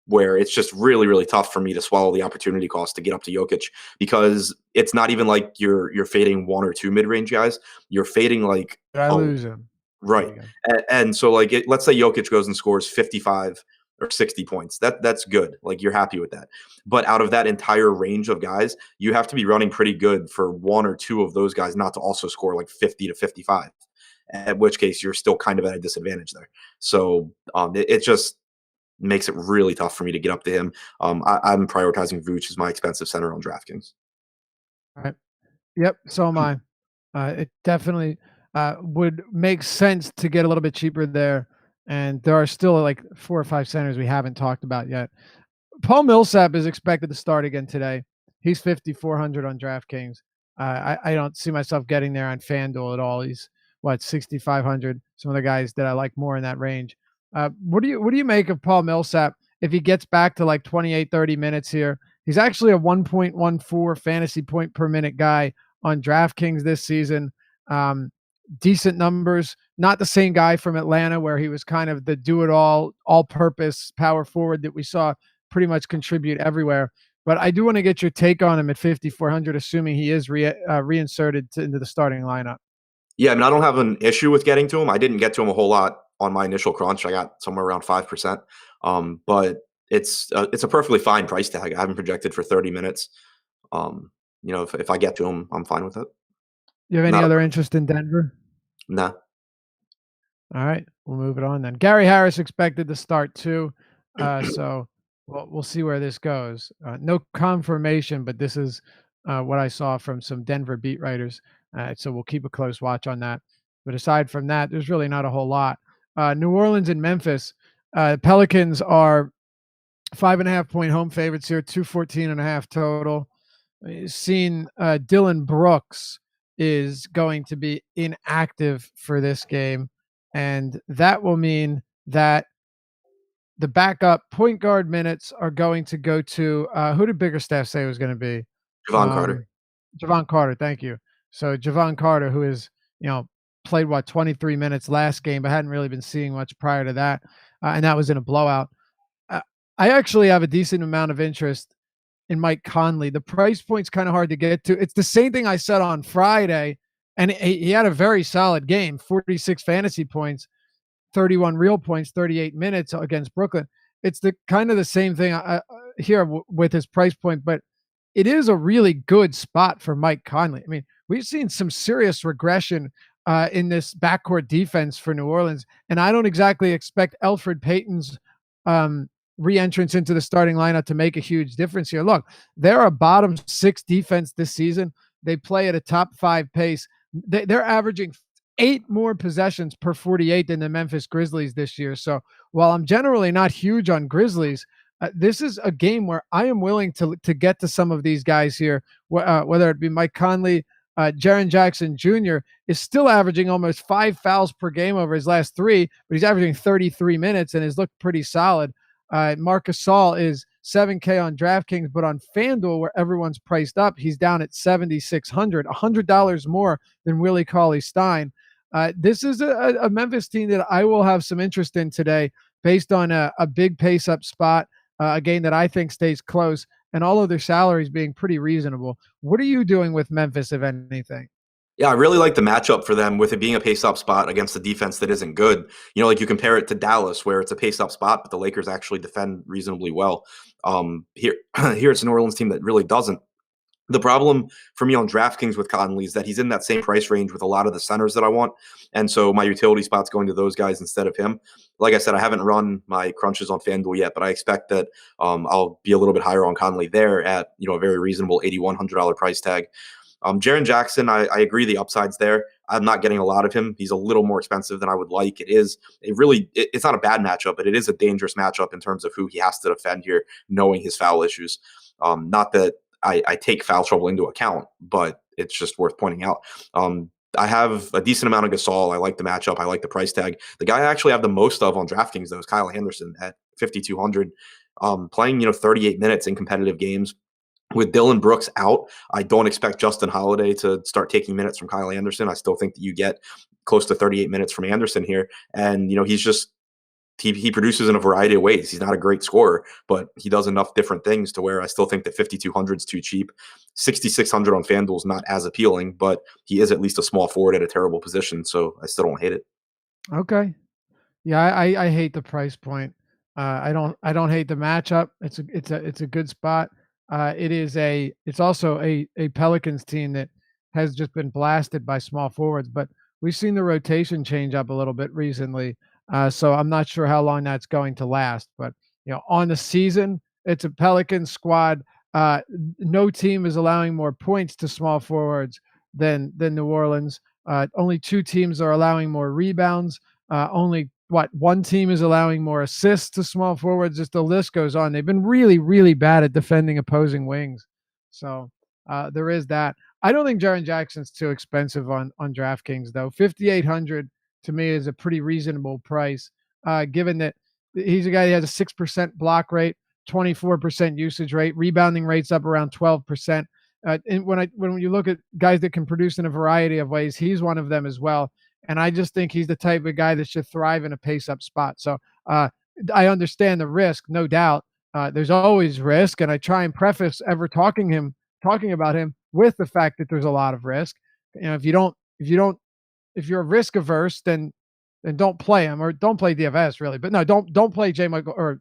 where it's just really, really tough for me to swallow the opportunity cost to get up to Jokic, because it's not even like you're fading one or two mid-range guys. You're fading like Did I lose him? right. And so like let's say Jokic goes and scores 55 or 60 points. That's good. Like you're happy with that. But out of that entire range of guys, you have to be running pretty good for one or two of those guys not to also score like 50 to 55. At which case you're still kind of at a disadvantage there. So it just makes it really tough for me to get up to him. I'm prioritizing Vooch as my expensive center on DraftKings. All right. Yep. So am I. It definitely would make sense to get a little bit cheaper there. And there are still like 4 or 5 centers we haven't talked about yet. Paul Millsap is expected to start again today. He's 5,400 on DraftKings. I don't see myself getting there on FanDuel at all. He's 6,500. Some of the guys that I like more in that range. What do you make of Paul Millsap if he gets back to like 28, 30 minutes here? He's actually a 1.14 fantasy point per minute guy on DraftKings this season. Decent numbers. Not the same guy from Atlanta where he was kind of the do-it-all, all-purpose power forward that we saw pretty much contribute everywhere. But I do want to get your take on him at 5,400, assuming he is reinserted into the starting lineup. Yeah, I mean, I don't have an issue with getting to him. I didn't get to him a whole lot on my initial crunch. I got somewhere around 5%. But it's a perfectly fine price tag. I haven't projected for 30 minutes. If I get to him, I'm fine with it. You have any other interest in Denver? Nah. All right, we'll move it on then. Gary Harris expected to start too, so we'll see where this goes. No confirmation, but this is what I saw from some Denver beat writers. So we'll keep a close watch on that. But aside from that, there's really not a whole lot. New Orleans and Memphis. Pelicans are 5.5 point home favorites here, 214.5 total. Seen Dylan Brooks is going to be inactive for this game, and that will mean that the backup point guard minutes are going to go to who did Biggerstaff say it was going to be? Javon Carter. Javon Carter. Thank you. So Javon Carter, who is played 23 minutes last game, but hadn't really been seeing much prior to that, and that was in a blowout. I actually have a decent amount of interest in Mike Conley. The price point's kind of hard to get to. It's the same thing I said on Friday, and he had a very solid game, 46 fantasy points, 31 real points, 38 minutes against Brooklyn. It's the kind of the same thing here with his price point, but it is a really good spot for Mike Conley. I mean, we've seen some serious regression in this backcourt defense for New Orleans, and I don't exactly expect Elfrid Payton's re-entrance into the starting lineup to make a huge difference here. Look, they're a bottom 6 defense this season. They play at a top 5 pace. They're averaging 8 more possessions per 48 than the Memphis Grizzlies this year. So while I'm generally not huge on Grizzlies, this is a game where I am willing to get to some of these guys here, whether it be Mike Conley. Jaren Jackson Jr. is still averaging almost 5 fouls per game over his last 3, but he's averaging 33 minutes and has looked pretty solid. Marc Gasol is $7K on DraftKings, but on FanDuel, where everyone's priced up, he's down at $7,600, $100 more than Willie Cauley-Stein. This is a Memphis team that I will have some interest in today based on a big pace-up spot, a game that I think stays close, and all of their salaries being pretty reasonable. What are you doing with Memphis, if anything? Yeah, I really like the matchup for them with it being a pace-up spot against a defense that isn't good. Like you compare it to Dallas, where it's a pace-up spot, but the Lakers actually defend reasonably well. Here it's an New Orleans team that really doesn't. The problem for me on DraftKings with Conley is that he's in that same price range with a lot of the centers that I want. And so my utility spot's going to those guys instead of him. Like I said, I haven't run my crunches on FanDuel yet, but I expect that I'll be a little bit higher on Conley there at a very reasonable $8,100 price tag. Jaren Jackson, I agree the upside's there. I'm not getting a lot of him. He's a little more expensive than I would like. It's not a bad matchup, but it is a dangerous matchup in terms of who he has to defend here, knowing his foul issues. Not that I take foul trouble into account, but it's just worth pointing out. I have a decent amount of Gasol. I like the matchup. I like the price tag. The guy I actually have the most of on DraftKings, though, is Kyle Anderson at 5,200, playing 38 minutes in competitive games. With Dillon Brooks out, I don't expect Justin Holiday to start taking minutes from Kyle Anderson. I still think that you get close to 38 minutes from Anderson here. And, he's just he produces in a variety of ways. He's not a great scorer, but he does enough different things to where I still think that 5,200 is too cheap. 6,600 on FanDuel is not as appealing, but he is at least a small forward at a terrible position, so I still don't hate it. Okay. Yeah, I hate the price point. I don't hate the matchup. It's a good spot. It's also a Pelicans team that has just been blasted by small forwards, but we've seen the rotation change up a little bit recently. So I'm not sure how long that's going to last, but on the season, it's a Pelicans squad. No team is allowing more points to small forwards than New Orleans. Only 2 teams are allowing more rebounds. Only one team is allowing more assists to small forwards. Just the list goes on. They've been really, really bad at defending opposing wings. So there is that. I don't think Jaren Jackson's too expensive on DraftKings, though. 5,800 to me is a pretty reasonable price, given that he's a guy that has a 6% block rate, 24% usage rate, rebounding rates up around 12%. And when you look at guys that can produce in a variety of ways, he's one of them as well. And I just think he's the type of guy that should thrive in a pace-up spot. So I understand the risk, no doubt. There's always risk, and I try and preface ever talking about him with the fact that there's a lot of risk. If you're risk averse, then don't play him, or don't play DFS really. But no, don't play J. Michael or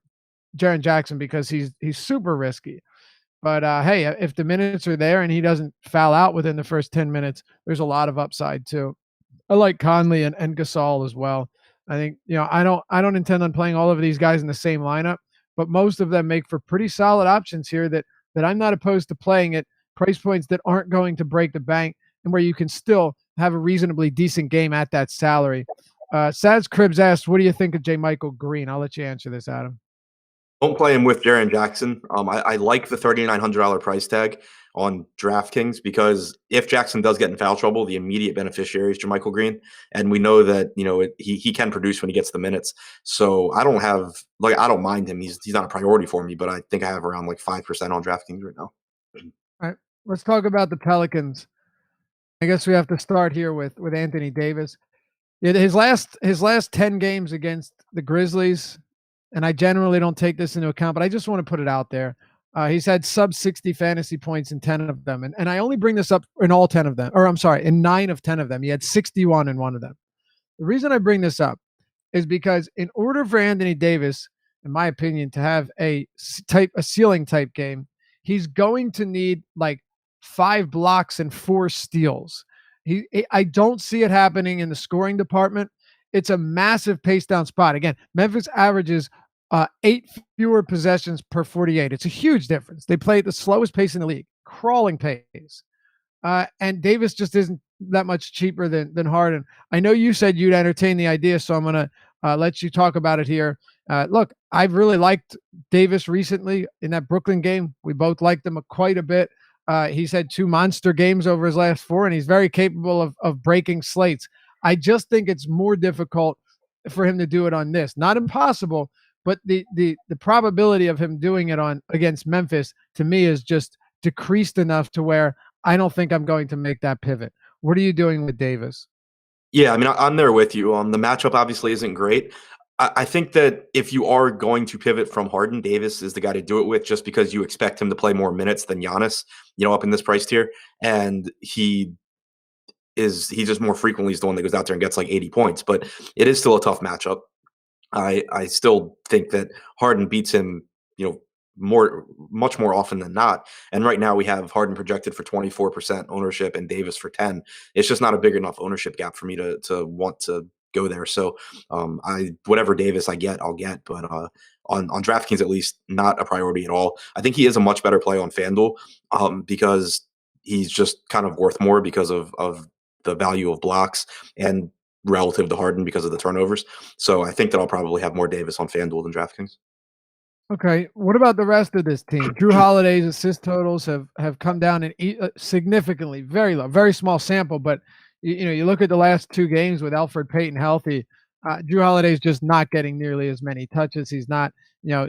Jaren Jackson because he's super risky. But hey, if the minutes are there and he doesn't foul out within the first 10 minutes, there's a lot of upside too. I like Conley and Gasol as well. I think, I don't intend on playing all of these guys in the same lineup, but most of them make for pretty solid options here that I'm not opposed to playing at price points that aren't going to break the bank and where you can still have a reasonably decent game at that salary. Saz Cribs asked, what do you think of J. Michael Green? I'll let you answer this, Adam. Don't play him with Jaren Jackson. I like the $3,900 price tag on DraftKings because if Jackson does get in foul trouble, the immediate beneficiary is JaMychal Green, and we know that he can produce when he gets the minutes. So I don't mind him. He's not a priority for me, but I think I have around like 5% on DraftKings right now. All right, let's talk about the Pelicans. I guess we have to start here with Anthony Davis. His last 10 games against the Grizzlies, and I generally don't take this into account, but I just want to put it out there. He's had sub 60 fantasy points in 10 of them. And I only bring this up in all 10 of them, or I'm sorry, in 9 of 10 of them. He had 61 in one of them. The reason I bring this up is because in order for Anthony Davis, in my opinion, to have a ceiling type game, he's going to need like 5 blocks and 4 steals. I don't see it happening in the scoring department. It's a massive pace down spot. Again, Memphis averages 8 fewer possessions per 48. It's a huge difference. They play at the slowest pace in the league, crawling pace. And Davis just isn't that much cheaper than Harden. I know you said you'd entertain the idea, so I'm going to let you talk about it here. Look, I've really liked Davis recently in that Brooklyn game. We both liked him quite a bit. He's had 2 monster games over his last 4, and he's very capable of breaking slates. I just think it's more difficult for him to do it on this. Not impossible, but the probability of him doing it against Memphis, to me, is just decreased enough to where I don't think I'm going to make that pivot. What are you doing with Davis? Yeah, I mean, I'm there with you. The matchup obviously isn't great. I think that if you are going to pivot from Harden, Davis is the guy to do it with, just because you expect him to play more minutes than Giannis, up in this price tier. And he just more frequently is the one that goes out there and gets like 80 points. But it is still a tough matchup. I still think that Harden beats him, much more often than not. And right now we have Harden projected for 24% ownership and Davis for 10. It's just not a big enough ownership gap for me to want to go there. So whatever Davis I get, I'll get. But on DraftKings, at least, not a priority at all. I think he is a much better play on FanDuel because he's just kind of worth more because of the value of blocks and relative to Harden because of the turnovers. So I think that I'll probably have more Davis on FanDuel than DraftKings. Okay, what about the rest of this team? Drew Holiday's assist totals have come down significantly, very low, very small sample. But you look at the last 2 games with Elfrid Payton healthy, Drew Holiday's just not getting nearly as many touches. He's not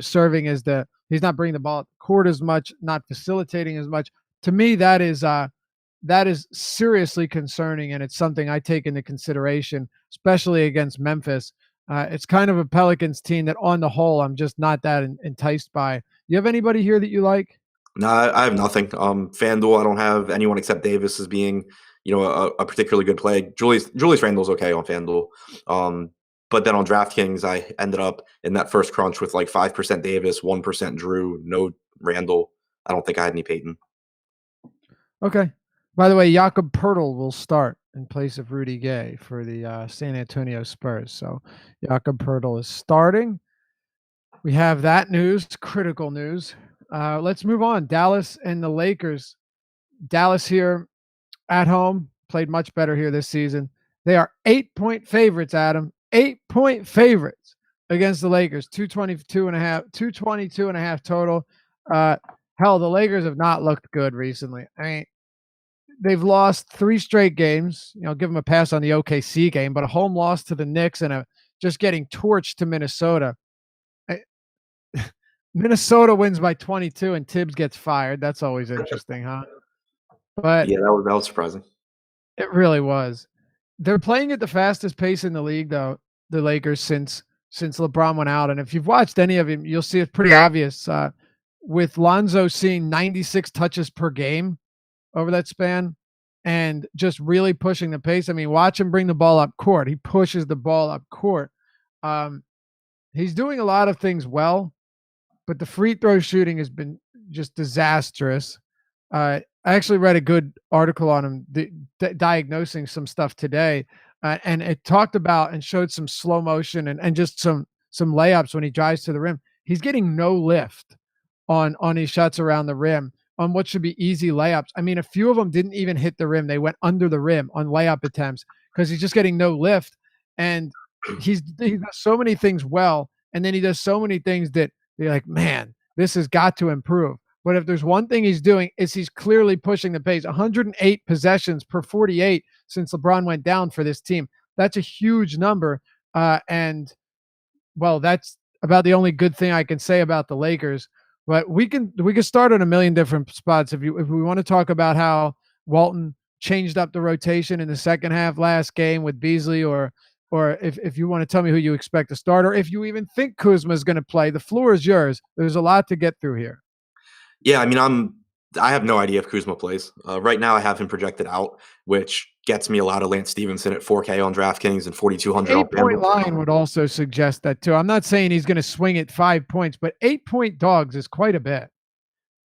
serving as he's not bringing the ball at the court as much, not facilitating as much. To me, that is seriously concerning, and it's something I take into consideration, especially against Memphis. It's kind of a Pelicans team that, on the whole, I'm just not that enticed by. You have anybody here that you like? No, I have nothing. FanDuel, I don't have anyone except Davis as being, a particularly good play. Julius Randle's okay on FanDuel. But then on DraftKings, I ended up in that first crunch with like 5% Davis, 1% Drew, no Randle. I don't think I had any Peyton. Okay. By the way, Jakob Poeltl will start in place of Rudy Gay for the San Antonio Spurs. So Jakob Poeltl is starting. We have that news, critical news. Let's move on. Dallas and the Lakers. Dallas here at home played much better here this season. They are 8-point favorites, Adam. 8-point favorites against the Lakers. 222 and a half total. Hell, the Lakers have not looked good recently. I mean, they've lost 3 straight games. Give them a pass on the OKC game, but a home loss to the Knicks and just getting torched to Minnesota. Minnesota wins by 22 and Tibbs gets fired. That's always interesting, huh? But yeah, that was surprising. It really was. They're playing at the fastest pace in the league, though, the Lakers, since LeBron went out. And if you've watched any of him, you'll see it's pretty obvious. With Lonzo seeing 96 touches per game over that span and just really pushing the pace. I mean, watch him bring the ball up court. He pushes the ball up court. He's doing a lot of things well, but the free throw shooting has been just disastrous. I actually read a good article on him diagnosing some stuff today, and it talked about and showed some slow motion and just some layups when he drives to the rim. He's getting no lift on his shots around the rim on what should be easy layups. I mean, a few of them didn't even hit the rim. They went under the rim on layup attempts because he's just getting no lift. And he does so many things well, and then he does so many things that you're like, man, this has got to improve. But if there's one thing he's doing, is he's clearly pushing the pace. 108 possessions per 48 since LeBron went down for this team. That's a huge number. And well, that's about the only good thing I can say about the Lakers. But we can start on a million different spots if we want to talk about how Walton changed up the rotation in the second half last game with Beasley, or if you want to tell me who you expect to start, or if you even think Kuzma is going to play. The floor is yours. There's a lot to get through here. Yeah, I mean, I have no idea if Kuzma plays. Right now, I have him projected out, which gets me a lot of Lance Stevenson at 4K on DraftKings and 4,200 on 8-point FanDuel. line would also suggest that too. I'm not saying he's going to swing at 5 points, but 8-point dogs is quite a bit.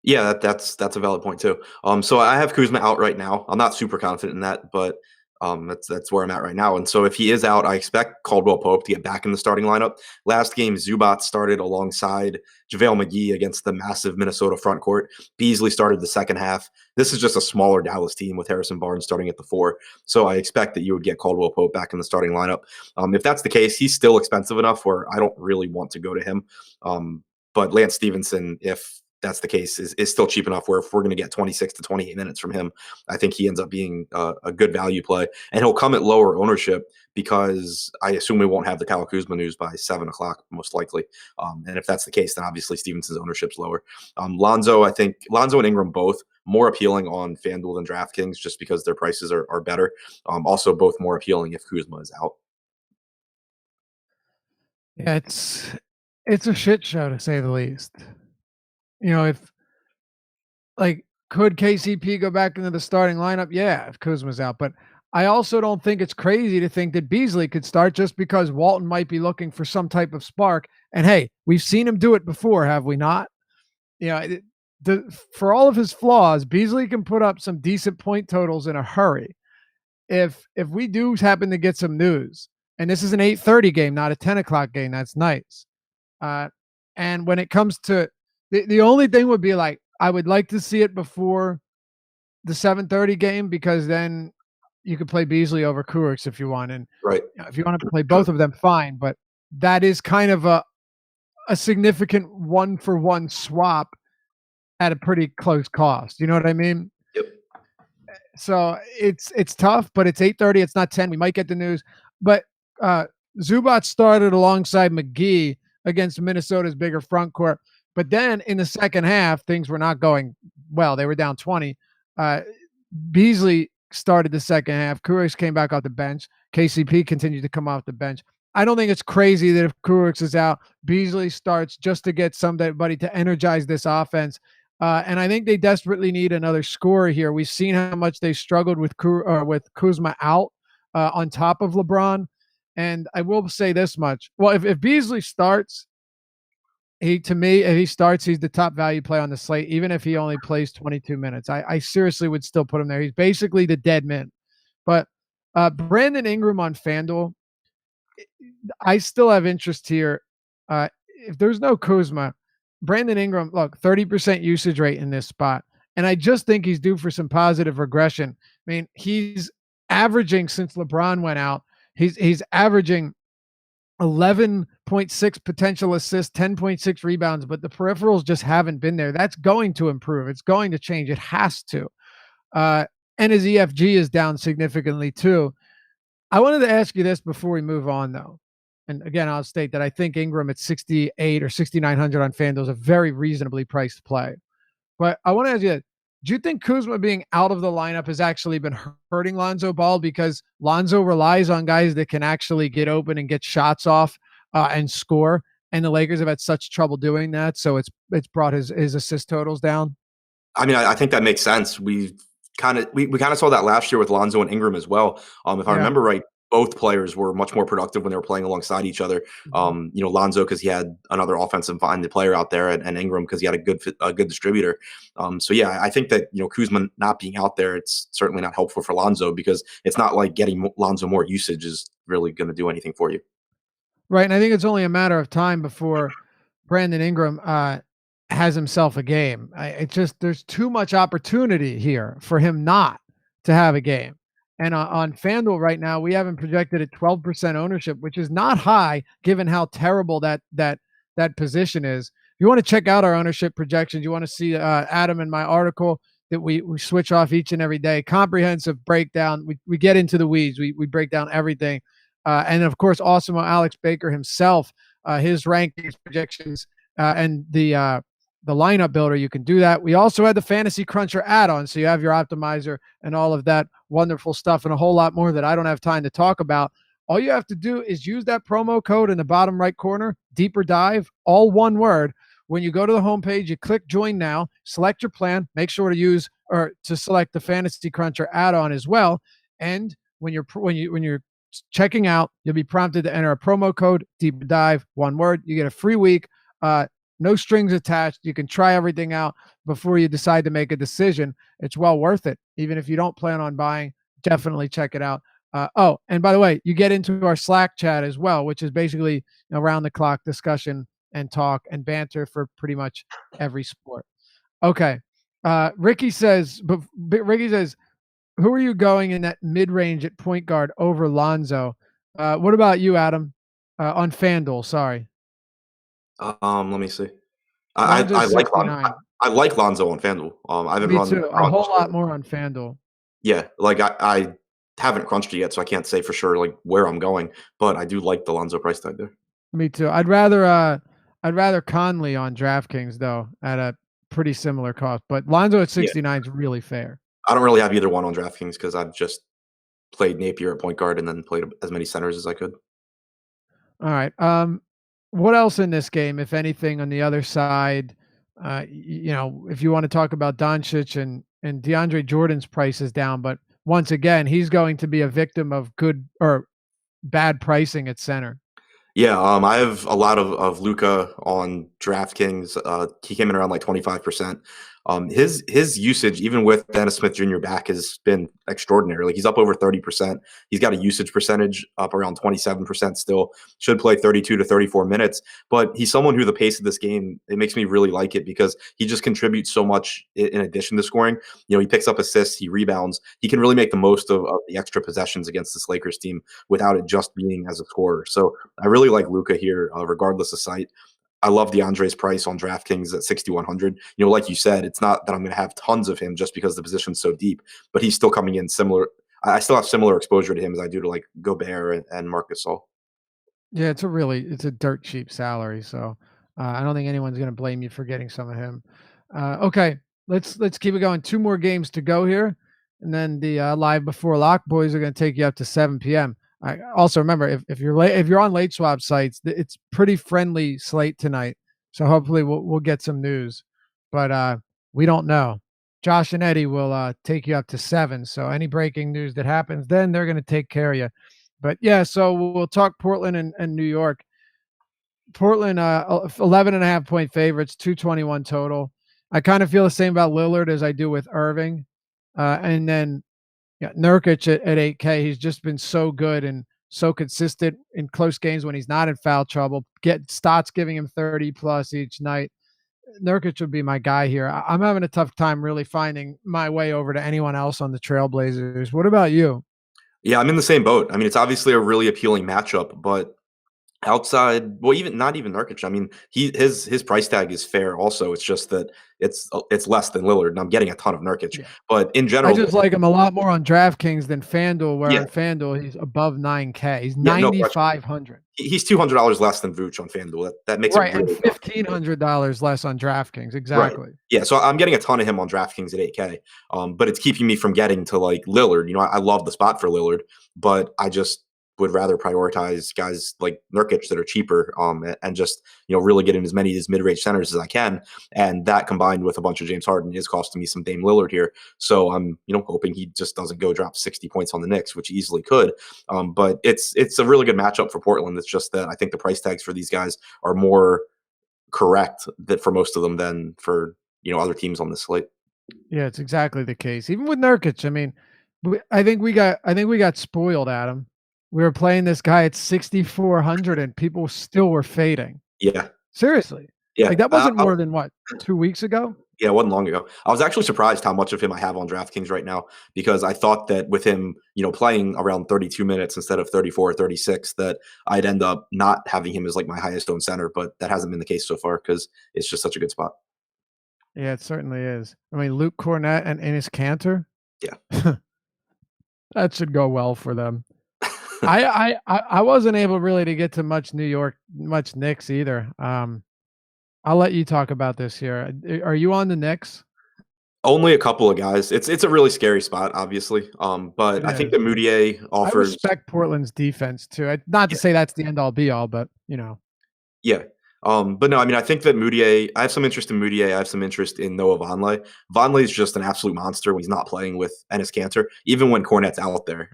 Yeah, that's a valid point too. So I have Kuzma out right now. I'm not super confident in that, but that's where I'm at right now. And so if he is out, I expect Caldwell Pope to get back in the starting lineup. Last game, Zubac started alongside JaVale McGee against the massive Minnesota front court. Beasley started the second half. This is just a smaller Dallas team with Harrison Barnes starting at the 4. So I expect that you would get Caldwell Pope back in the starting lineup. If that's the case, he's still expensive enough where I don't really want to go to him. But Lance Stevenson, if that's the case, is still cheap enough where if we're going to get 26 to 28 minutes from him, I think he ends up being a good value play. And he'll come at lower ownership because I assume we won't have the Kyle Kuzma news by 7 o'clock, most likely. And if that's the case, then obviously Stevenson's ownership's lower. Lonzo, I think Lonzo and Ingram both more appealing on FanDuel than DraftKings just because their prices are better. Also both more appealing if Kuzma is out. Yeah, it's a shit show to say the least. If could KCP go back into the starting lineup? Yeah, if Kuzma's out. But I also don't think it's crazy to think that Beasley could start just because Walton might be looking for some type of spark. And hey, we've seen him do it before, have we not? For all of his flaws, Beasley can put up some decent point totals in a hurry. If we do happen to get some news, and this is an 8:30 game, not a 10 o'clock game, that's nice. And when it comes to the only thing would be I would like to see it before the 7:30 game because then you could play Beasley over Kurix if you want. And right, if you want to play both of them, fine. But that is kind of a significant 1-for-1 swap at a pretty close cost. You know what I mean? Yep. So it's tough, but it's 8:30. It's not 10. We might get the news. But Zubac started alongside McGee against Minnesota's bigger front court. But then in the second half, things were not going well. They were down 20. Beasley started the second half. Kurix came back off the bench. KCP continued to come off the bench. I don't think it's crazy that if Kurix is out, Beasley starts just to get somebody to energize this offense. And I think they desperately need another scorer here. We've seen how much they struggled with Kuzma out on top of LeBron. And I will say this much. Well, if Beasley starts, if he starts, he's the top value play on the slate, even if he only plays 22 minutes. I seriously would still put him there. He's basically the dead man. But Brandon Ingram on FanDuel, I still have interest here. If there's no Kuzma, Brandon Ingram, look, 30% usage rate in this spot. And I just think he's due for some positive regression. I mean, he's averaging, since LeBron went out, he's averaging 11.6 potential assists, 10.6 rebounds, but the peripherals just haven't been there. That's going to improve. It's going to change. It has to. And his EFG is down significantly too. I wanted to ask you this before we move on, though. And again, I'll state that I think Ingram at 68 or 6,900 on FanDuel is a very reasonably priced play. But I want to ask you, do you think Kuzma being out of the lineup has actually been hurting Lonzo Ball because Lonzo relies on guys that can actually get open and get shots off and score, and the Lakers have had such trouble doing that, so it's brought his assist totals down? I mean, I think that makes sense. We kind of saw that last year with Lonzo and Ingram as well. If I remember right, both players were much more productive when they were playing alongside each other. Lonzo because he had another offensive-minded player out there, and Ingram because he had a good distributor. So yeah, I think that Kuzma not being out there, it's certainly not helpful for Lonzo because it's not like getting Lonzo more usage is really going to do anything for you. Right, and I think it's only a matter of time before Brandon Ingram has himself a game. There's too much opportunity here for him not to have a game. And on FanDuel right now, we have him projected at 12% ownership, which is not high given how terrible that position is. you want to check out our ownership projections, you want to see Adam and my article that we switch off each and every day, comprehensive breakdown. We get into the weeds. We break down everything. And of course, Awesome Alex Baker himself, his rankings, projections, and the lineup builder. You can do that. We also had the Fantasy Cruncher add-on, so you have your optimizer and all of that wonderful stuff and a whole lot more that I don't have time to talk about. All you have to do is use that promo code in the bottom right corner, Deeper Dive, all one word. When you go to the homepage, you click Join Now, select your plan, make sure to use or to select the Fantasy Cruncher add-on as well. And when you're checking out, you'll be prompted to enter a promo code, Deeper Dive, one word. You get a free week, no strings attached. You can try everything out before you decide to make a decision. It's well worth it. Even if you don't plan on buying, definitely check it out. And by the way, you get into our Slack chat as well, which is basically around the clock discussion and talk and banter for pretty much every sport. Okay. Ricky says, who are you going in that mid-range at point guard over Lonzo? What about you, Adam? On FanDuel, sorry. Let me see. I like Lonzo. I like Lonzo on FanDuel. I haven't run too. A whole lot more on FanDuel. Yeah, like I haven't crunched it yet, so I can't say for sure like where I'm going, but I do like the Lonzo price tag there. Me too. I'd rather Conley on DraftKings though at a pretty similar cost, but Lonzo at 69 is really fair. I don't really have either one on DraftKings because I've just played Napier at point guard and then played as many centers as I could. All right. What else in this game, if anything, on the other side? If you want to talk about Doncic and DeAndre Jordan's price is down, but once again, he's going to be a victim of good or bad pricing at center. Yeah, I have a lot of Luka on DraftKings. He came in around like 25%. His usage, even with Dennis Smith Jr. back, has been extraordinary. Like he's up over 30%. He's got a usage percentage up around 27% still. Should play 32 to 34 minutes. But he's someone who the pace of this game, it makes me really like it because he just contributes so much in addition to scoring. He picks up assists, he rebounds. He can really make the most of the extra possessions against this Lakers team without it just being as a scorer. So I really like Luka here, regardless of site. I love DeAndre's price on DraftKings at 6,100. Like you said, it's not that I'm going to have tons of him just because the position's so deep, but he's still coming in similar. I still have similar exposure to him as I do to like Gobert and Marc Gasol. Yeah, it's a dirt cheap salary. So I don't think anyone's going to blame you for getting some of him. Okay, let's keep it going. 2 more games to go here. And then the live before lock boys are going to take you up to 7 p.m. I also remember if you're on late swap sites, it's pretty friendly slate tonight. So hopefully we'll get some news, but we don't know. Josh and Eddie will take you up to 7. So any breaking news that happens, then they're going to take care of you. But yeah, so we'll talk Portland and New York. Portland, 11.5 point favorites, 221 total. I kind of feel the same about Lillard as I do with Irving. And then Nurkic at 8K, he's just been so good and so consistent in close games when he's not in foul trouble. Stotts giving him 30 plus each night. Nurkic would be my guy here. I'm having a tough time really finding my way over to anyone else on the Trailblazers. What about you? Yeah, I'm in the same boat. I mean, it's obviously a really appealing matchup, but outside, well, not even Nurkic. I mean, his price tag is fair. Also, it's just that it's less than Lillard, and I'm getting a ton of Nurkic. Yeah. But in general, I just like him a lot more on DraftKings than FanDuel. Where on FanDuel he's above 9K. He's 9,500. He's $200 less than Vooch on FanDuel. That makes right, it really and $1,500 less on DraftKings. Exactly. Right. Yeah, so I'm getting a ton of him on DraftKings at 8K. But it's keeping me from getting to like Lillard. I love the spot for Lillard, but I just would rather prioritize guys like Nurkic that are cheaper and just really get in as many of these mid-range centers as I can, and that combined with a bunch of James Harden is costing me some Dame Lillard here. So I'm hoping he just doesn't go drop 60 points on the Knicks, which he easily could. But it's a really good matchup for Portland. It's just that I think the price tags for these guys are more correct that for most of them than for other teams on this slate. Yeah, it's exactly the case. Even with Nurkic, I mean, I think we got spoiled, Adam. We were playing this guy at 6,400 and people still were fading. Yeah. Seriously. Yeah. Like that wasn't more than what, 2 weeks ago? Yeah, it wasn't long ago. I was actually surprised how much of him I have on DraftKings right now because I thought that with him, playing around 32 minutes instead of 34 or 36, that I'd end up not having him as like my highest owned center, but that hasn't been the case so far because it's just such a good spot. Yeah, it certainly is. I mean, Luke Cornett and Enes Kanter, Yeah. that should go well for them. I wasn't able really to get to much Knicks either. I'll let you talk about this here. Are you on the Knicks? Only a couple of guys. It's a really scary spot, obviously. But It I think is. that Moutier I offers. respect Portland's defense too. Not to Yeah, say that's the end all be all, but yeah. But no, I mean, I think that Moutier. I have some interest in Moutier. I have some interest in Noah Vonleh. Vonleh is just an absolute monster when he's not playing with Enes Kanter, even when Cornette's out there.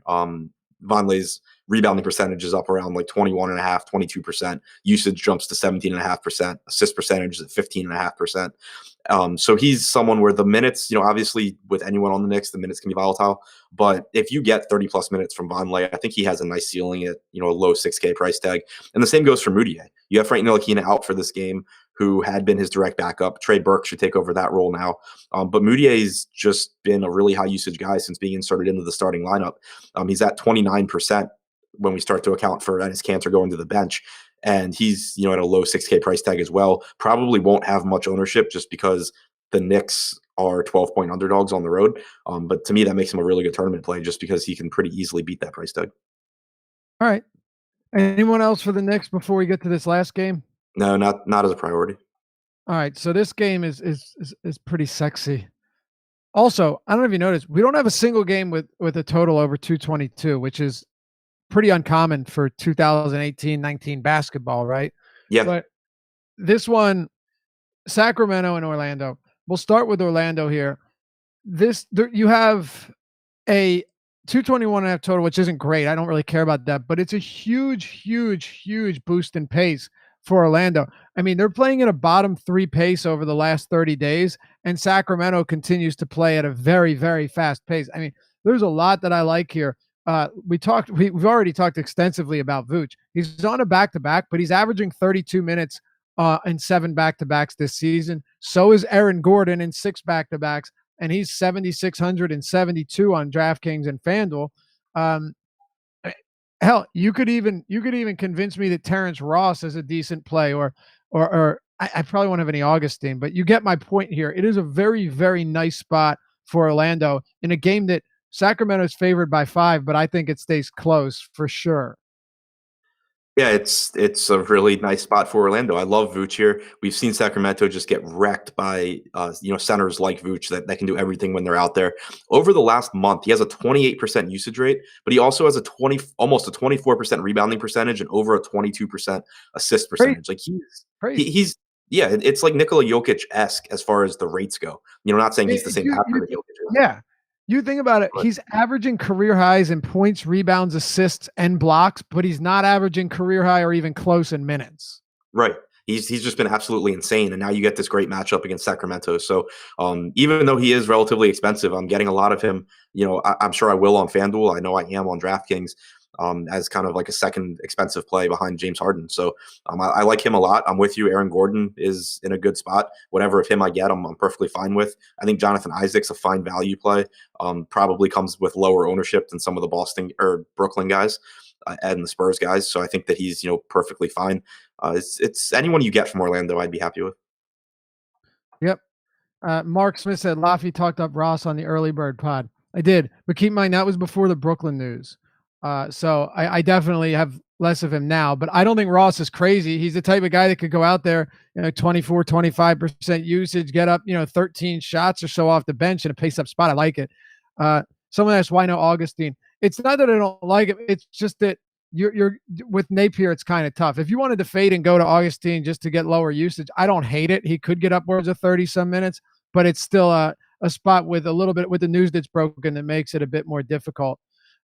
Vonleh's rebounding percentage is up around like 21.5, 22%. Usage jumps to 17.5%. Assist percentage is at 15.5%. So he's someone where the minutes, obviously with anyone on the Knicks, the minutes can be volatile. But if you get 30 plus minutes from Vonleh, I think he has a nice ceiling at, a low 6K price tag. And the same goes for Moutier. You have Frank Ntilikina out for this game, who had been his direct backup. Trey Burke should take over that role now. But Moutier's just been a really high usage guy since being inserted into the starting lineup. He's at 29% when we start to account for Enes Kanter going to the bench. And he's, at a low 6K price tag as well. Probably won't have much ownership just because the Knicks are 12-point underdogs on the road. But to me, that makes him a really good tournament play just because he can pretty easily beat that price tag. all right. Anyone else for the Knicks before we get to this last game? No, not as a priority. All right, so this game is pretty sexy. Also, I don't know if you noticed, we don't have a single game with a total over 222, which is pretty uncommon for 2018-19 basketball, right? Yeah. But this one, Sacramento and Orlando. We'll start with Orlando here. You have a 221.5 total, which isn't great. I don't really care about that, but it's a huge boost in pace for Orlando. I mean, they're playing at a bottom 3 pace over the last 30 days, and Sacramento continues to play at a very fast pace. I mean, there's a lot that I like here. We've already talked extensively about Vooch. He's on a back-to-back, but he's averaging 32 minutes in 7 back-to-backs this season. So is Aaron Gordon in 6 back-to-backs, and he's 7,672 on DraftKings and FanDuel. Hell, you could even convince me that Terrence Ross is a decent play, or I probably won't have any Augustine, but you get my point here. It is a very nice spot for Orlando in a game that Sacramento is favored by 5, but I think it stays close for sure. Yeah, it's a really nice spot for Orlando. I love Vooch here. We've seen Sacramento just get wrecked by centers like Vooch that can do everything when they're out there. Over the last month, he has a 28% usage rate, but he also has almost a 24% rebounding percentage and over a 22% assist percentage. Like he's it's like Nikola Jokic-esque as far as the rates go. Not saying he's the same passer that Jokic is. Yeah. You think about it, he's averaging career highs in points, rebounds, assists, and blocks, but he's not averaging career high or even close in minutes. Right. He's just been absolutely insane. And now you get this great matchup against Sacramento. So even though he is relatively expensive, I'm getting a lot of him. I'm sure I will on FanDuel. I know I am on DraftKings as kind of like a second expensive play behind James Harden. So I like him a lot. I'm with you. Aaron Gordon is in a good spot. Whatever of him I get, I'm perfectly fine with. I think Jonathan Isaac's a fine value play. Probably comes with lower ownership than some of the Boston or Brooklyn guys and the Spurs guys. So I think that he's perfectly fine. It's anyone you get from Orlando, I'd be happy with. Yep. Mark Smith said Laffy talked up Ross on the early bird pod. I did, but keep in mind that was before the Brooklyn news. So I definitely have less of him now, but I don't think Ross is crazy. He's the type of guy that could go out there, 24, 25% usage, get up, 13 shots or so off the bench in a pace up spot. I like it. Someone asked, why no Augustine? It's not that I don't like it. It's just that you're with Napier. It's kind of tough. If you wanted to fade and go to Augustine just to get lower usage, I don't hate it. He could get upwards of 30 some minutes, but it's still a spot with a little bit with the news that's broken that makes it a bit more difficult.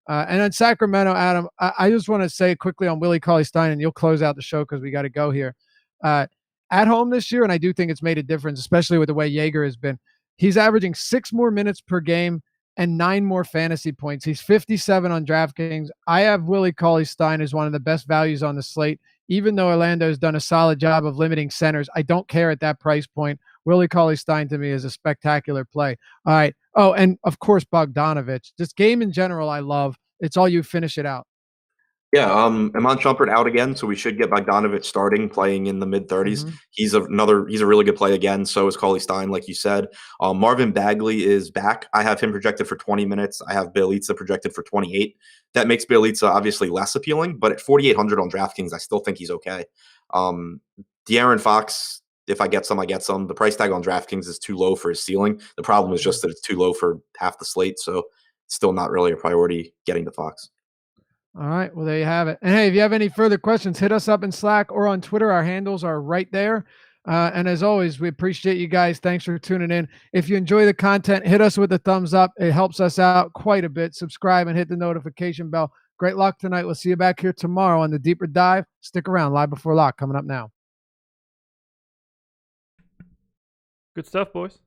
And then Sacramento, Adam, I just want to say quickly on Willie Cauley-Stein, and you'll close out the show because we got to go here. At home this year, and I do think it's made a difference, especially with the way Jaeger has been. He's averaging 6 more minutes per game and 9 more fantasy points. He's 57 on DraftKings. I have Willie Cauley-Stein as one of the best values on the slate, even though Orlando's done a solid job of limiting centers, I don't care at that price point. Willie Cauley-Stein to me is a spectacular play. All right. Oh, and of course, Bogdanovich. This game in general, I love. It's all you finish it out. Yeah, Iman Shumpert out again, so we should get Bogdanovich starting, playing in the mid-30s. Mhm. He's a really good play again. So is Cauley-Stein, like you said. Marvin Bagley is back. I have him projected for 20 minutes. I have Bjelica projected for 28. That makes Bjelica obviously less appealing, but at 4,800 on DraftKings, I still think he's okay. De'Aaron Fox, if I get some, I get some. The price tag on DraftKings is too low for his ceiling. The problem is just that it's too low for half the slate, so still not really a priority getting to Fox. All right. Well, there you have it. And hey, if you have any further questions, hit us up in Slack or on Twitter. Our handles are right there. And as always, we appreciate you guys. Thanks for tuning in. If you enjoy the content, hit us with a thumbs up. It helps us out quite a bit. Subscribe and hit the notification bell. Great luck tonight. We'll see you back here tomorrow on the Deeper Dive. Stick around. Live Before Lock coming up now. Good stuff, boys.